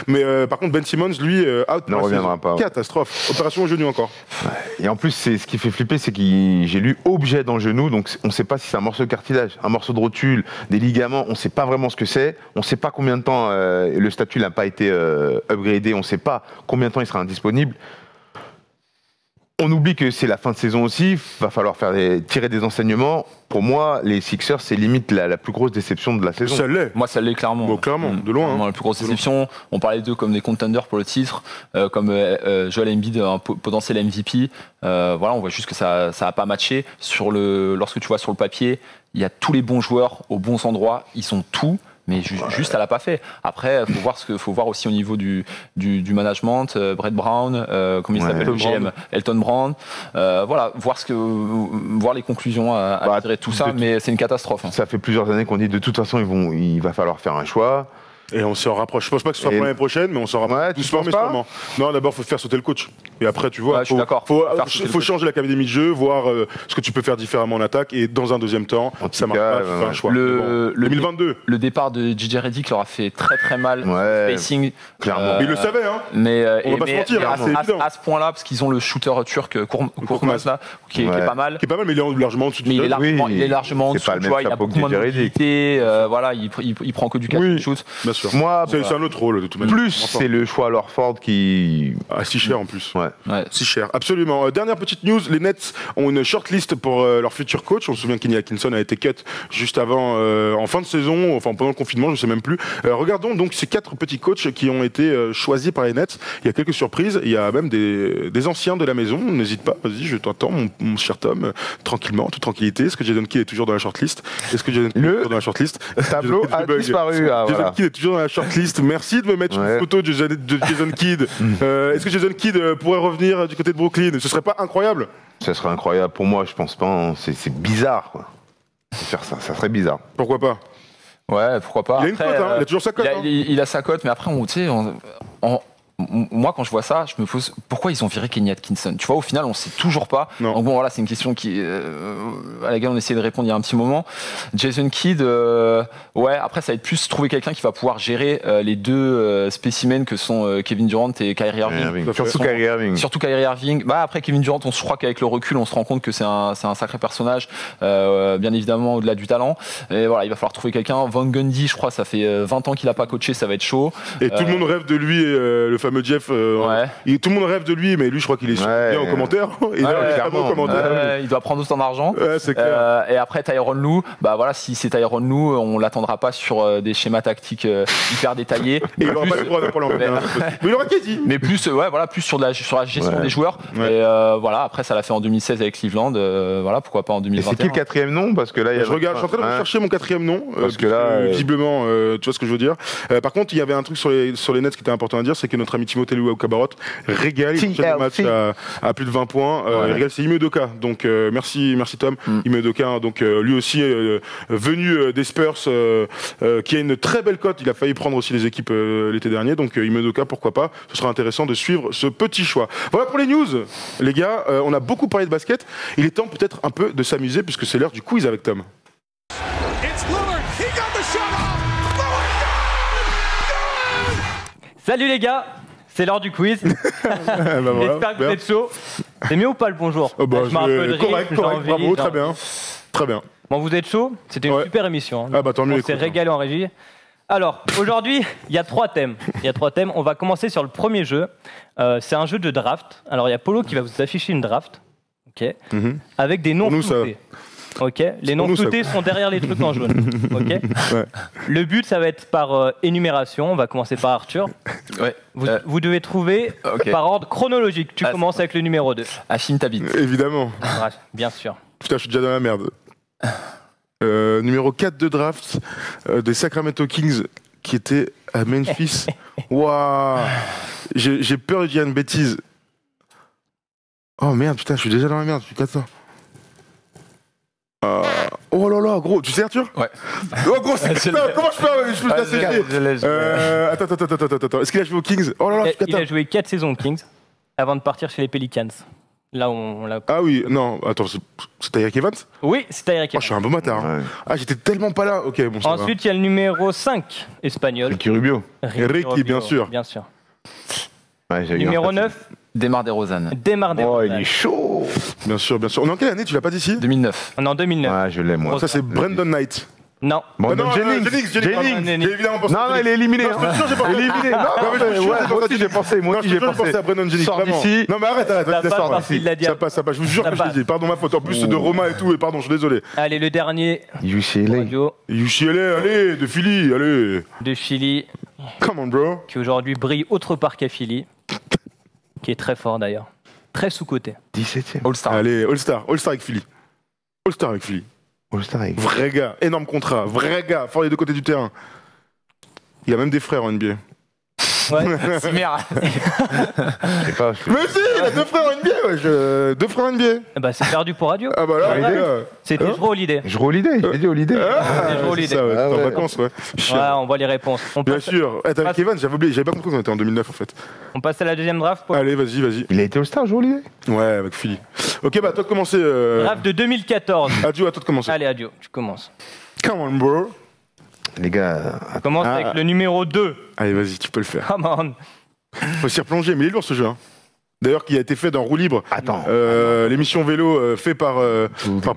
Mais par contre, Ben Simmons, lui, out. Ne reviendra pas. Catastrophe. Opération au genou encore. Et en plus, ce qui fait flipper, c'est que j'ai lu objet dans le genou, donc on ne sait pas si c'est un morceau de cartilage, un morceau de rotule, des ligaments, on ne sait pas vraiment ce que c'est. On ne sait pas combien de temps le statut n'a pas été upgradé, on ne sait pas combien de temps il sera indisponible. On oublie que c'est la fin de saison aussi, il va falloir tirer des enseignements. Pour moi, les Sixers, c'est limite la plus grosse déception de la saison. Ça l'est. Moi, ça l'est clairement. Bon, clairement, de loin. La plus grosse déception. On parlait d'eux comme des contenders pour le titre, comme Joel Embiid, un potentiel MVP. Voilà, on voit juste que ça n'a pas matché. Lorsque tu vois sur le papier, il y a tous les bons joueurs aux bons endroits, ils sont tous. Mais juste, elle l'a pas fait. Après, faut voir aussi au niveau du management, Brett Brown, comment il s'appelle, le GM, Elton Brand. Voilà, voir les conclusions à tirer de tout ça, mais c'est une catastrophe. Ça fait plusieurs années qu'on dit de toute façon il va falloir faire un choix. Et on s'en rapproche. Je pense pas que ce soit pour l'année prochaine, mais on s'en rapproche doucement mais sûrement. Non, d'abord, il faut faire sauter le coach. Et après, tu vois, je suis d'accord. Faut changer l'académie de jeu, voir ce que tu peux faire différemment en attaque. Et dans un deuxième temps, ça marche pas, faire un choix. 2022. Le départ de JJ Redick leur a fait très très mal. Spacing. Clairement. Ils le savaient, hein. Mais on va pas se mentir, à ce point-là, parce qu'ils ont le shooter turc Korkmaz là, qui est pas mal. Qui est pas mal, mais il est largement en dessous. Mais il est largement en dessous. Tu vois, il a beaucoup moins de mobilité. Voilà, il prend que du catch shoot. Bien sûr. Moi, c'est un autre rôle de toute manière. Plus c'est le choix à Lorford qui. Si cher en plus. Ouais. Si cher, absolument. Dernière petite news, les Nets ont une shortlist pour leur futur coach. On se souvient qu'Kenny Atkinson a été cut juste avant, en fin de saison, enfin pendant le confinement, je sais même plus. Regardons donc ces 4 petits coachs qui ont été choisis par les Nets. Il y a quelques surprises, il y a même des anciens de la maison. N'hésite pas, vas-y, je t'entends, mon cher Tom, tranquillement, en toute tranquillité. Est-ce que Jason Kidd est toujours dans la shortlist? Est-ce que Jason Kidd est toujours dans la shortlist? Le tableau a disparu. Jason Kidd est toujours dans la shortlist. Merci de me mettre une photo de Jason Kidd. Est-ce que Jason Kidd pourrait revenir du côté de Brooklyn? Ce serait pas incroyable? Ça serait incroyable. Pour moi, je pense pas. Hein. C'est bizarre, quoi. Faire ça serait bizarre. Pourquoi pas? Ouais, pourquoi pas. Il a une cote, il a toujours sa cote. Il a sa cote, mais après, moi, quand je vois ça, je me pose pourquoi ils ont viré Kenny Atkinson. Tu vois, au final, on sait toujours pas. Donc bon, voilà, c'est une question à laquelle on essayait de répondre il y a un petit moment. Jason Kidd, après, ça va être plus trouver quelqu'un qui va pouvoir gérer les deux spécimens que sont Kevin Durant et Kyrie Irving. Surtout Kyrie Irving. Après, Kevin Durant, je crois qu'avec le recul, on se rend compte que c'est un sacré personnage, bien évidemment, au-delà du talent. Et voilà, il va falloir trouver quelqu'un. Van Gundy, je crois, ça fait 20 ans qu'il n'a pas coaché, ça va être chaud. Et tout le monde rêve de lui, le fameux Jeff. Tout le monde rêve de lui, mais lui, je crois qu'il est bien en commentaire. Il doit prendre autant d'argent. C'est clair. Et après, Tyronn Lue, si c'est Tyronn Lue, on l'attendra pas sur des schémas tactiques hyper détaillés. Et il n'aura pas le droit d'apprendre l'anglais. Mais il aura qu'à dire. Mais plus, plus sur la gestion des joueurs. Et après, ça l'a fait en 2016 avec Cleveland. Pourquoi pas en 2021. C'est qui le 4e nom? Parce que là, je suis en train de chercher mon 4e nom. Parce que là, visiblement, tu vois ce que je veux dire. Par contre, il y avait un truc sur les Nets qui était important à dire, c'est que notre ami Timothée Luwawu-Cabarrot régale. Il enchaîne le match à plus de 20 points. Il régale, c'est Ime Udoka. Donc merci Tom. Ime Udoka, donc lui aussi venu des Spurs, qui a une très belle cote. Il a failli prendre aussi les équipes l'été dernier. Donc Ime Udoka, pourquoi pas. Ce sera intéressant de suivre ce petit choix. Voilà pour les news, les gars. On a beaucoup parlé de basket. Il est temps peut-être un peu de s'amuser puisque c'est l'heure du quiz avec Tom. Salut les gars, c'est l'heure du quiz. J'espère que vous êtes chaud. C'est mieux ou pas le bonjour? Je mets un peu de correct, bravo, très bien. Bon, vous êtes chaud? C'était une super émission. Tant mieux. On s'est régalé en régie. Alors, aujourd'hui, il y a 3 thèmes. On va commencer sur le premier jeu. C'est un jeu de draft. Alors, il y a Polo qui va vous afficher une draft, avec des noms floutés. Les noms floutés sont derrière les trucs en jaune. Le but, ça va être par énumération. On va commencer par Arthur. Vous devez trouver par ordre chronologique. Tu commences avec le numéro 2. Hashim Thabit. Évidemment. Bien sûr. Putain, je suis déjà dans la merde. Numéro 4 de draft des Sacramento Kings qui était à Memphis. Waouh. J'ai peur de dire une bêtise. Oh merde, putain, je suis déjà dans la merde. Je suis 400. Oh là là, gros, tu sais Arthur? Ouais. Oh gros, c'est comment je peux l'associer? Attends. Est-ce qu'il a joué aux Kings? Oh là là, il a joué 4 saisons aux Kings avant de partir chez les Pelicans. Là, on l'a. Ah oui, non, attends, c'est Tyreke Evans? Oui, c'est Tyreke Evans. Je suis un bon matin. J'étais tellement pas là. Ok, bon. Ensuite, il y a le numéro 5 espagnol. Ricky Rubio. Ricky, bien sûr. Numéro 9. Demar DeRozan. Oh, il est chaud. Bien sûr. On est en quelle année? Tu l'as pas dit ici? 2009. On est en 2009. Ouais, je l'aime, moi. Ça, c'est Brandon Knight. Non. Brandon Jennings. Évidemment pensé. Non, il est éliminé. Éliminé. J'ai pensé. Moi aussi, j'ai pensé à Brandon Jennings. Sors d'ici. Non, mais arrête. Ça passe. Je vous jure que je l'ai dit. Pardon, ma faute. En plus, de Roma et tout. Et pardon, je suis désolé. Allez, le dernier. UCLA, allez, de Philly, allez. De Philly. Come on, bro. Qui aujourd'hui brille autre part qu'à Philly. Qui est très fort d'ailleurs. Très sous-coté. 17ème. All-Star. Allez, All-Star avec Philly. Vrai gars, énorme contrat, vrai gars, fort des deux côtés du terrain. Il a même des frères en NBA. Ouais. Merde. Je sais pas. Mais si, il a 2 frères en NBA, ouais. 2 frères en NBA. Bah, c'est perdu pour radio. Ah bah là, Ouais. les gars. C'était Jero Holiday. Je roule l'idée, j'ai dit Holiday. Ah, Jero c'est Holiday. ça, ouais. Ah T'es en ouais. vacances, ouais. Ouais, on voit les réponses. On Bien passe, sûr. T'es avec Evan, j'avais oublié, j'avais pas compris qu'on était en 2009 en fait. on passe à la deuxième draft. Pour... Allez, vas-y. Il a été All-Star, je roule l'idée. Ouais, avec Philly. Ok, bah, à toi de commencer. Draft de 2014. Adieu, à toi de commencer. Allez, Adio, tu commences. Come on, bro. Les gars, On commence avec le numéro 2. Allez, vas-y, tu peux le faire. Come on. Faut s'y replonger, mais il est lourd ce jeu. Hein. D'ailleurs, qui a été fait dans Roue Libre. Attends. L'émission vélo fait par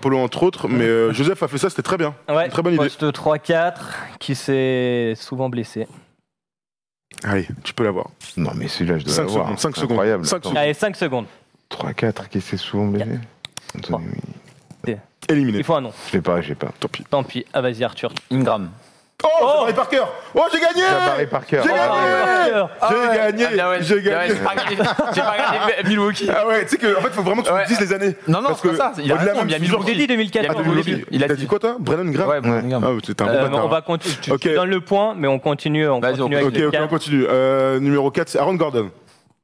Polo, entre autres. Mais Joseph a fait ça, c'était très bien. Ouais, Une très bonne idée. poste 3-4, qui s'est souvent blessé. Allez, tu peux l'avoir. Non, mais celui-là, je dois 5 l'avoir. secondes, 5 C'est secondes. Incroyable. 5 Attends. secondes. Allez, 5 secondes. 3-4, qui s'est souvent blessé Anthony, oui. Éliminé. Il faut un nom. Je l'ai pas. Tant pis. Tant pis. Ah, vas-y, Arthur. Ingram. Oh, Jabari Parker. Oh, j'ai gagné. Jabari Parker. J'ai Oh, gagné. J'ai gagné. J'ai pas regardé Milwaukee. Ah ouais, tu sais qu'en fait, il faut vraiment que tu Ouais. me dises les années. Non, Parce c'est que pas ça. Il a au-delà raison, même il y a du Je genre- t'ai dit 2014 Il a au dit début. Il a T'as dit quoi, toi? Brennan Graham? Ouais, Ingram. Ah, t'es un bon bâtard. On va continuer. Tu Ok. donnes le point, mais on continue. On Vas-y, continue on- avec Ok, les on quatre. continue. Numéro 4, c'est Aaron Gordon.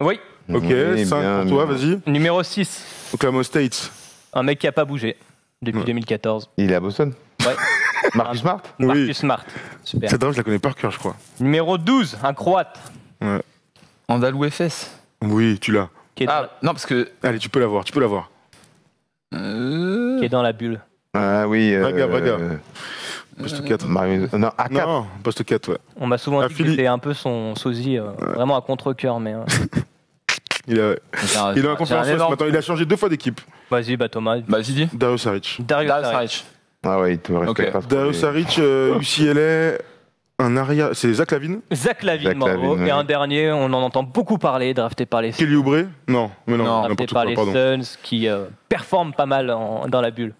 Oui. Ok, Oui, 5 bien, pour toi, bien. vas-y. Numéro 6. Oklahoma State. Un mec qui a pas bougé depuis Ouais. 2014. Il est à Boston. Ouais. Marcus Smart. Marcus Oui. Smart. Super. Cette dame, je la connais par cœur, je crois. Numéro 12. Un Croate. Andalou FS. Oui, tu l'as. Qui est, Ah, non, parce que. Allez, tu peux l'avoir, tu peux l'avoir. qui est dans la bulle. Ah oui. Braga. Poste 4. Non, à 4. Non, poste 4, ouais. On m'a souvent Ah, dit que Philly. c'était un peu son sosie, vraiment à contre-cœur, mais Il a Il un conférence maintenant, il a changé 2 fois d'équipe. vas-y, bah Thomas. Bah, vas-y, dis. Darius Saric. Darius Darius Saric. Saric. Ah ouais, il te respecte Ok. pas trop. Darius Saric, UCLA, un arrière. C'est Zach Lavine. Zach Lavine, Zach bravo. Lavine, ouais. Et un dernier, on en entend beaucoup parler, drafté par les Kelly Oubre. Non, mais non, Non, drafté n'importe par quoi, les pardon. Suns, qui performe pas mal dans la bulle.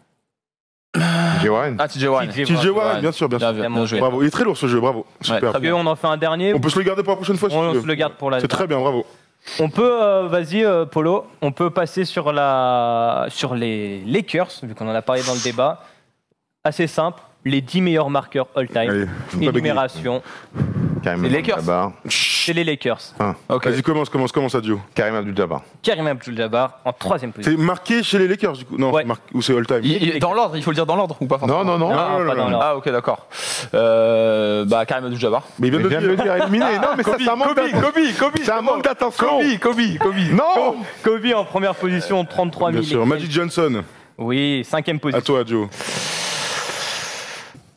J. Warren. Ah, TJ Warren. TJ Warren, bien sûr, bien sûr. Bien joué. Bravo, il est très lourd ce jeu, bravo. Super. très Et on en fait un dernier. On peut se le garder pour la prochaine fois si On tu veux. se le garde pour la. C'est très bien, bravo. On peut, vas-y, Polo, on peut passer sur les Lakers, vu qu'on en a parlé dans le débat. Assez simple, les 10 meilleurs marqueurs all-time. Allez, faut pas bégayer. Énumération, Karim Les Lakers. Abdul-Jabbar. c'est les Lakers. Ok. Vas-y, commence, Adio. Karim Abdul-Jabbar. Karim Abdul-Jabbar en 3e position. C'est marqué chez les Lakers, du coup. Non, Ouais. c'est ou c'est all-time. Dans l'ordre, il faut le dire dans l'ordre ou pas forcément Non. Non, pas dans l'ordre. Ah, ok, d'accord. Bah, Karim Abdul-Jabbar. Mais il vient Je de viens de le le dire. dire, éliminé. Non, mais ça, c'est un manque d'attention. C'est un manque d'attention. Kobe. Non. Kobe en première position, 33 Bien 000. sûr. Magic Johnson. Oui, 5e À position. toi, Adio.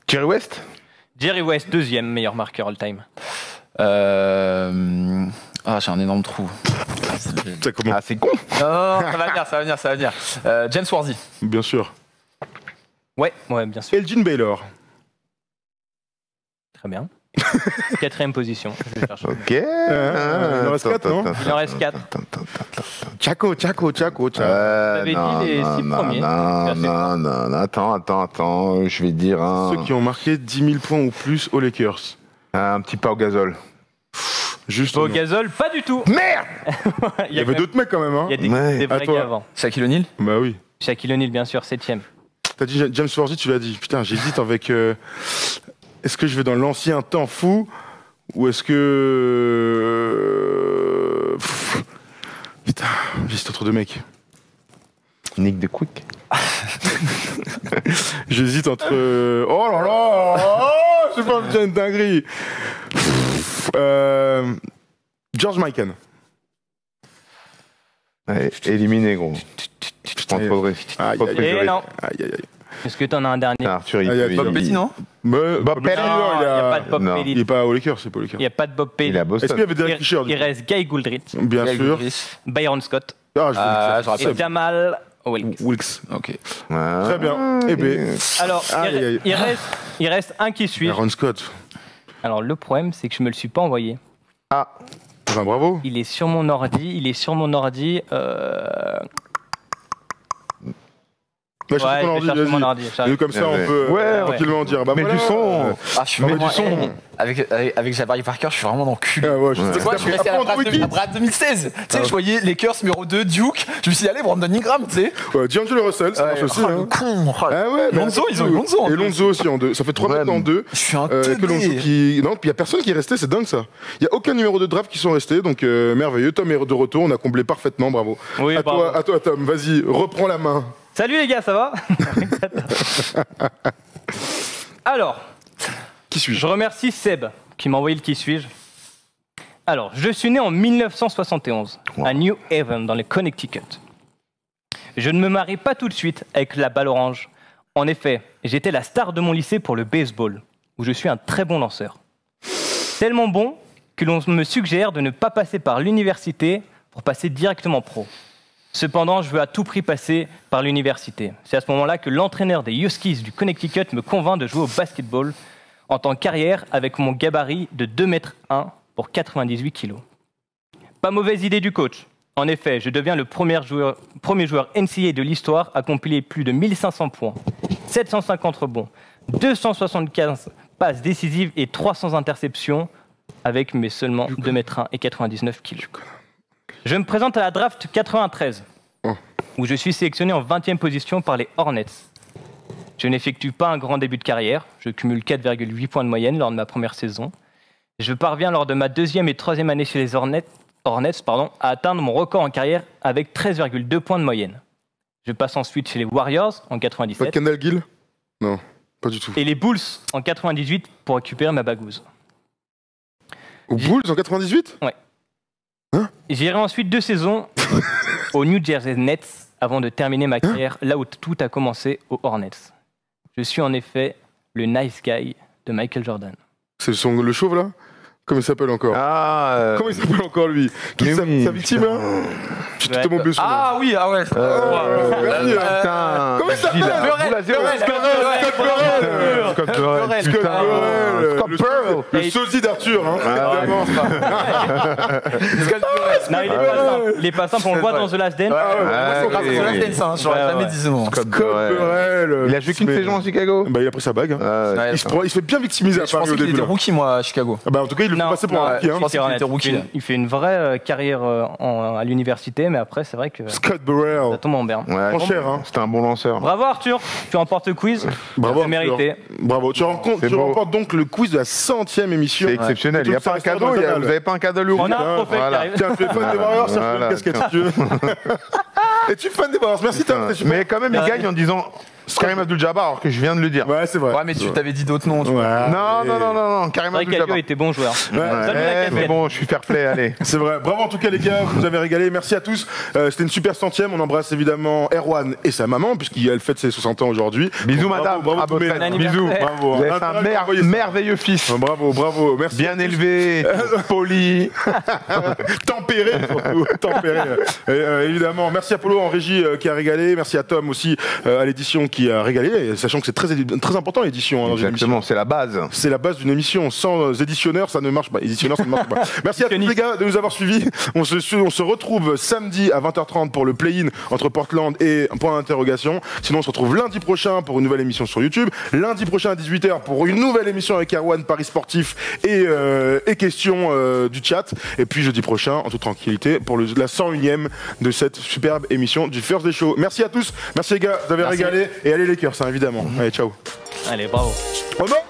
Jerry West. Jerry West, 2e meilleur marqueur all-time. Ah, j'ai un énorme trou. Ça commence. Ah, c'est con. Non, ça va venir. James Worthy. Bien sûr. Ouais, bien sûr. Elgin Baylor. Très bien. 4e position. Je vais chercher. Ok. il en reste quatre, non Il en reste 4. Chaco. avais dit les 6 premiers. Non. Attends. Je vais dire un. Ceux qui ont marqué 10 000 points ou plus aux Lakers. Un petit Pau Gasol. Juste. Au non. gazole, pas du tout. Merde. Il y avait d'autres mecs quand même, hein. Il y a des, Ouais. des À vrais toi. gars avant. Shaquille O'Neal. Bah oui. Shaquille O'Neal, bien sûr, 7e. T'as dit James Worthy, tu l'as dit. Putain, j'hésite avec. Est-ce que je vais dans l'ancien temps fou ou est-ce que. Putain, j'hésite entre deux mecs. Nick de Quick. J'hésite entre. Oh là là je sais pas, j'ai une dinguerie. George Mikan. Allez, éliminé, gros. Je prends trop de risques. Aïe, Trop de aïe, risques. Et non. Aïe, aïe, aïe. Est-ce que t'en as un dernier? Arthur, il Ah, il y a peut- Bob il- Petty, non Mais- Bob Pelly. Non, il n'y a pas de Bob Non. Il Pelly. est pas aux Lakers, c'est pas aux Lakers. Il n'y a pas de Bob Pelly. Il est à Est-ce qu'il y Boston. avait Derek Fisher du Il coup reste Guy Gouldrit, Bien Gail sûr. Gilchrist. Byron Scott Ah, je Ah, j'aurais et pas- Jamal Wilkes. Wilkes. Ok. Très bien. Eh ben, Alors, Aïe, aïe. il reste un qui suit. Aaron Scott. Alors, le problème, c'est que je me le suis pas envoyé. Ah, Enfin, bravo. Il est sur mon ordi. Bah, je Ouais, sais ton je vais ordi, chercher vas-y. mon ordi, j'arrive. Et comme ça, on peut Ouais, tranquillement dire. Bah, Mais voilà, du son. Ah, je suis Mais vraiment du son. avec Jabari Parker, je suis vraiment dans le cul. Ah ouais, je sais. C'est quoi, je suis resté à la Brad 2016. Tu sais, je voyais Lakers numéro 2, Duke. Je me suis dit, allez, Brandon Ingram, tu sais. Ouais, D'Angelo Russell, ça marche aussi. Le hein. con. Ah ouais, Lonzo, ils ont eu Lonzo en Et deux. Lonzo aussi en 2. Ça fait 3 Ouais, mètres en 2. Je suis un Que teubé. Lonzo qui. Non, puis il n'y a personne qui est resté, c'est dingue ça. Il n'y a aucun numéro de draft qui sont restés, donc merveilleux. Tom est de retour, on a comblé parfaitement, bravo. Oui, à bravo. toi, Tom, vas-y, reprends la main. Salut les gars, ça va? Alors, Qui suis-je? je remercie Seb qui m'a envoyé le qui suis-je. Alors, je suis né en 1971 à New Haven, dans le Connecticut. Je ne me marie pas tout de suite avec la balle orange. En effet, j'étais la star de mon lycée pour le baseball, où je suis un très bon lanceur. Tellement bon que l'on me suggère de ne pas passer par l'université pour passer directement pro. Cependant, je veux à tout prix passer par l'université. C'est à ce moment-là que l'entraîneur des Huskies du Connecticut me convainc de jouer au basketball en tant que carrière avec mon gabarit de 2,1 m pour 98 kg. Pas mauvaise idée du coach. En effet, je deviens le premier joueur NCAA de l'histoire à compiler plus de 1500 points, 750 rebonds, 275 passes décisives et 300 interceptions avec mes seulement 2,1 m et 99 kg. Je me présente à la draft 93, où je suis sélectionné en 20e position par les Hornets. Je n'effectue pas un grand début de carrière, je cumule 4,8 points de moyenne lors de ma première saison. Je parviens lors de ma deuxième et troisième année chez les Hornets à atteindre mon record en carrière avec 13,2 points de moyenne. Je passe ensuite chez les Warriors en Pas 97 Kendall Gill? Non, pas du tout. et les Bulls en 98 pour récupérer ma bagouze. Aux Bulls en 98? J'irai ensuite 2 saisons aux New Jersey Nets avant de terminer ma carrière là où tout a commencé aux Hornets. Je suis en effet le nice guy de Michael Jordan. C'est le chauve là? Comment il s'appelle encore? Comment il s'appelle encore lui? Qui est sa victime là? Tu t'es tombé sur Ah oui, ah ouais. merci, Putain. Comment il s'appelle? Scott Burrell. Scott Burrell. Le sosie d'Arthur, hein, évidemment. Non, il est pas simple, on le voit dans The Last Dance. J'aurais jamais dit ce nom. Scott Burrell. Il a joué qu'une saison à Chicago. Bah, il a pris sa bague. Hein. Il se fait bien victimiser à Je Paris pensais au qu'il début. était là. rookie, moi, à Chicago. Ah bah, en tout cas, il le fait Non, passer pour un rookie. Hein. je pense qu'il honnête, était rookie, là. il fait une vraie carrière à l'université, mais après, c'est vrai que Scott Burrell. ça tombe en berne. Ouais, Prends cher, hein. C'était un bon lanceur. Bravo Arthur, tu remportes le quiz. Bravo. C'est mérité. Bravo. Tu C'est beau. remportes donc le quiz de la 100e émission. C'est exceptionnel. Il n'y a pas un cadeau. Vous n'avez pas un cadeau lourd. On a un trophée qui Voilà. arrive. Tiens, tu es fan des Warriors, ça fait Voilà, une casquette si tu veux. Es-tu fan des Warriors? Merci, Tom. t'es super. Mais quand même, il gagne en disant Karim Abdul-Jabbar, alors que je viens de le dire. Ouais, c'est vrai. Ouais, mais tu t'avais dit d'autres noms. tu vois. Ouais. Non, Karim C'est vrai Abdul-Jabbar. qu'Alio était bon joueur. Ouais. Donne-lui la Ouais, mais casquette. bon, je suis fair play, allez. C'est vrai. Bravo en tout cas les gars, vous nous avez régalé. Merci à tous. C'était une super 100e. On embrasse évidemment Erwan et sa maman puisqu'elle fête ses 60 ans aujourd'hui. Bisous, Bravo, madame. bravo, À votre Tomé. fête. Bisous. Bravo. Vous êtes un merveilleux fils. Bravo. Merci. Bien élevé, poli. Tempéré surtout. Tempéré. Évidemment. Merci à Polo en régie qui a régalé. Merci à Tom aussi à l'édition qui a régalé. Sachant que c'est très important l'édition. Hein, dans une émission. Exactement, c'est la base. C'est la base d'une émission. Sans éditionneur, ça ne marche pas. Éditionneur, ça ne marche pas. Merci à tous les gars de nous avoir suivis. On se retrouve samedi à 20h30 pour le play-in entre Portland et point d'interrogation. Sinon, on se retrouve lundi prochain pour une nouvelle émission sur YouTube. Lundi prochain à 18h pour une nouvelle émission avec Erwan, Paris Sportif et questions du chat. Et puis jeudi prochain, en toute tranquillité, pour la 101e de cette superbe émission du First Day Show. Merci à tous. Merci les gars, vous avez régalé. Et allez les cœurs, ça évidemment. Allez, ciao. Allez, bravo. Au revoir.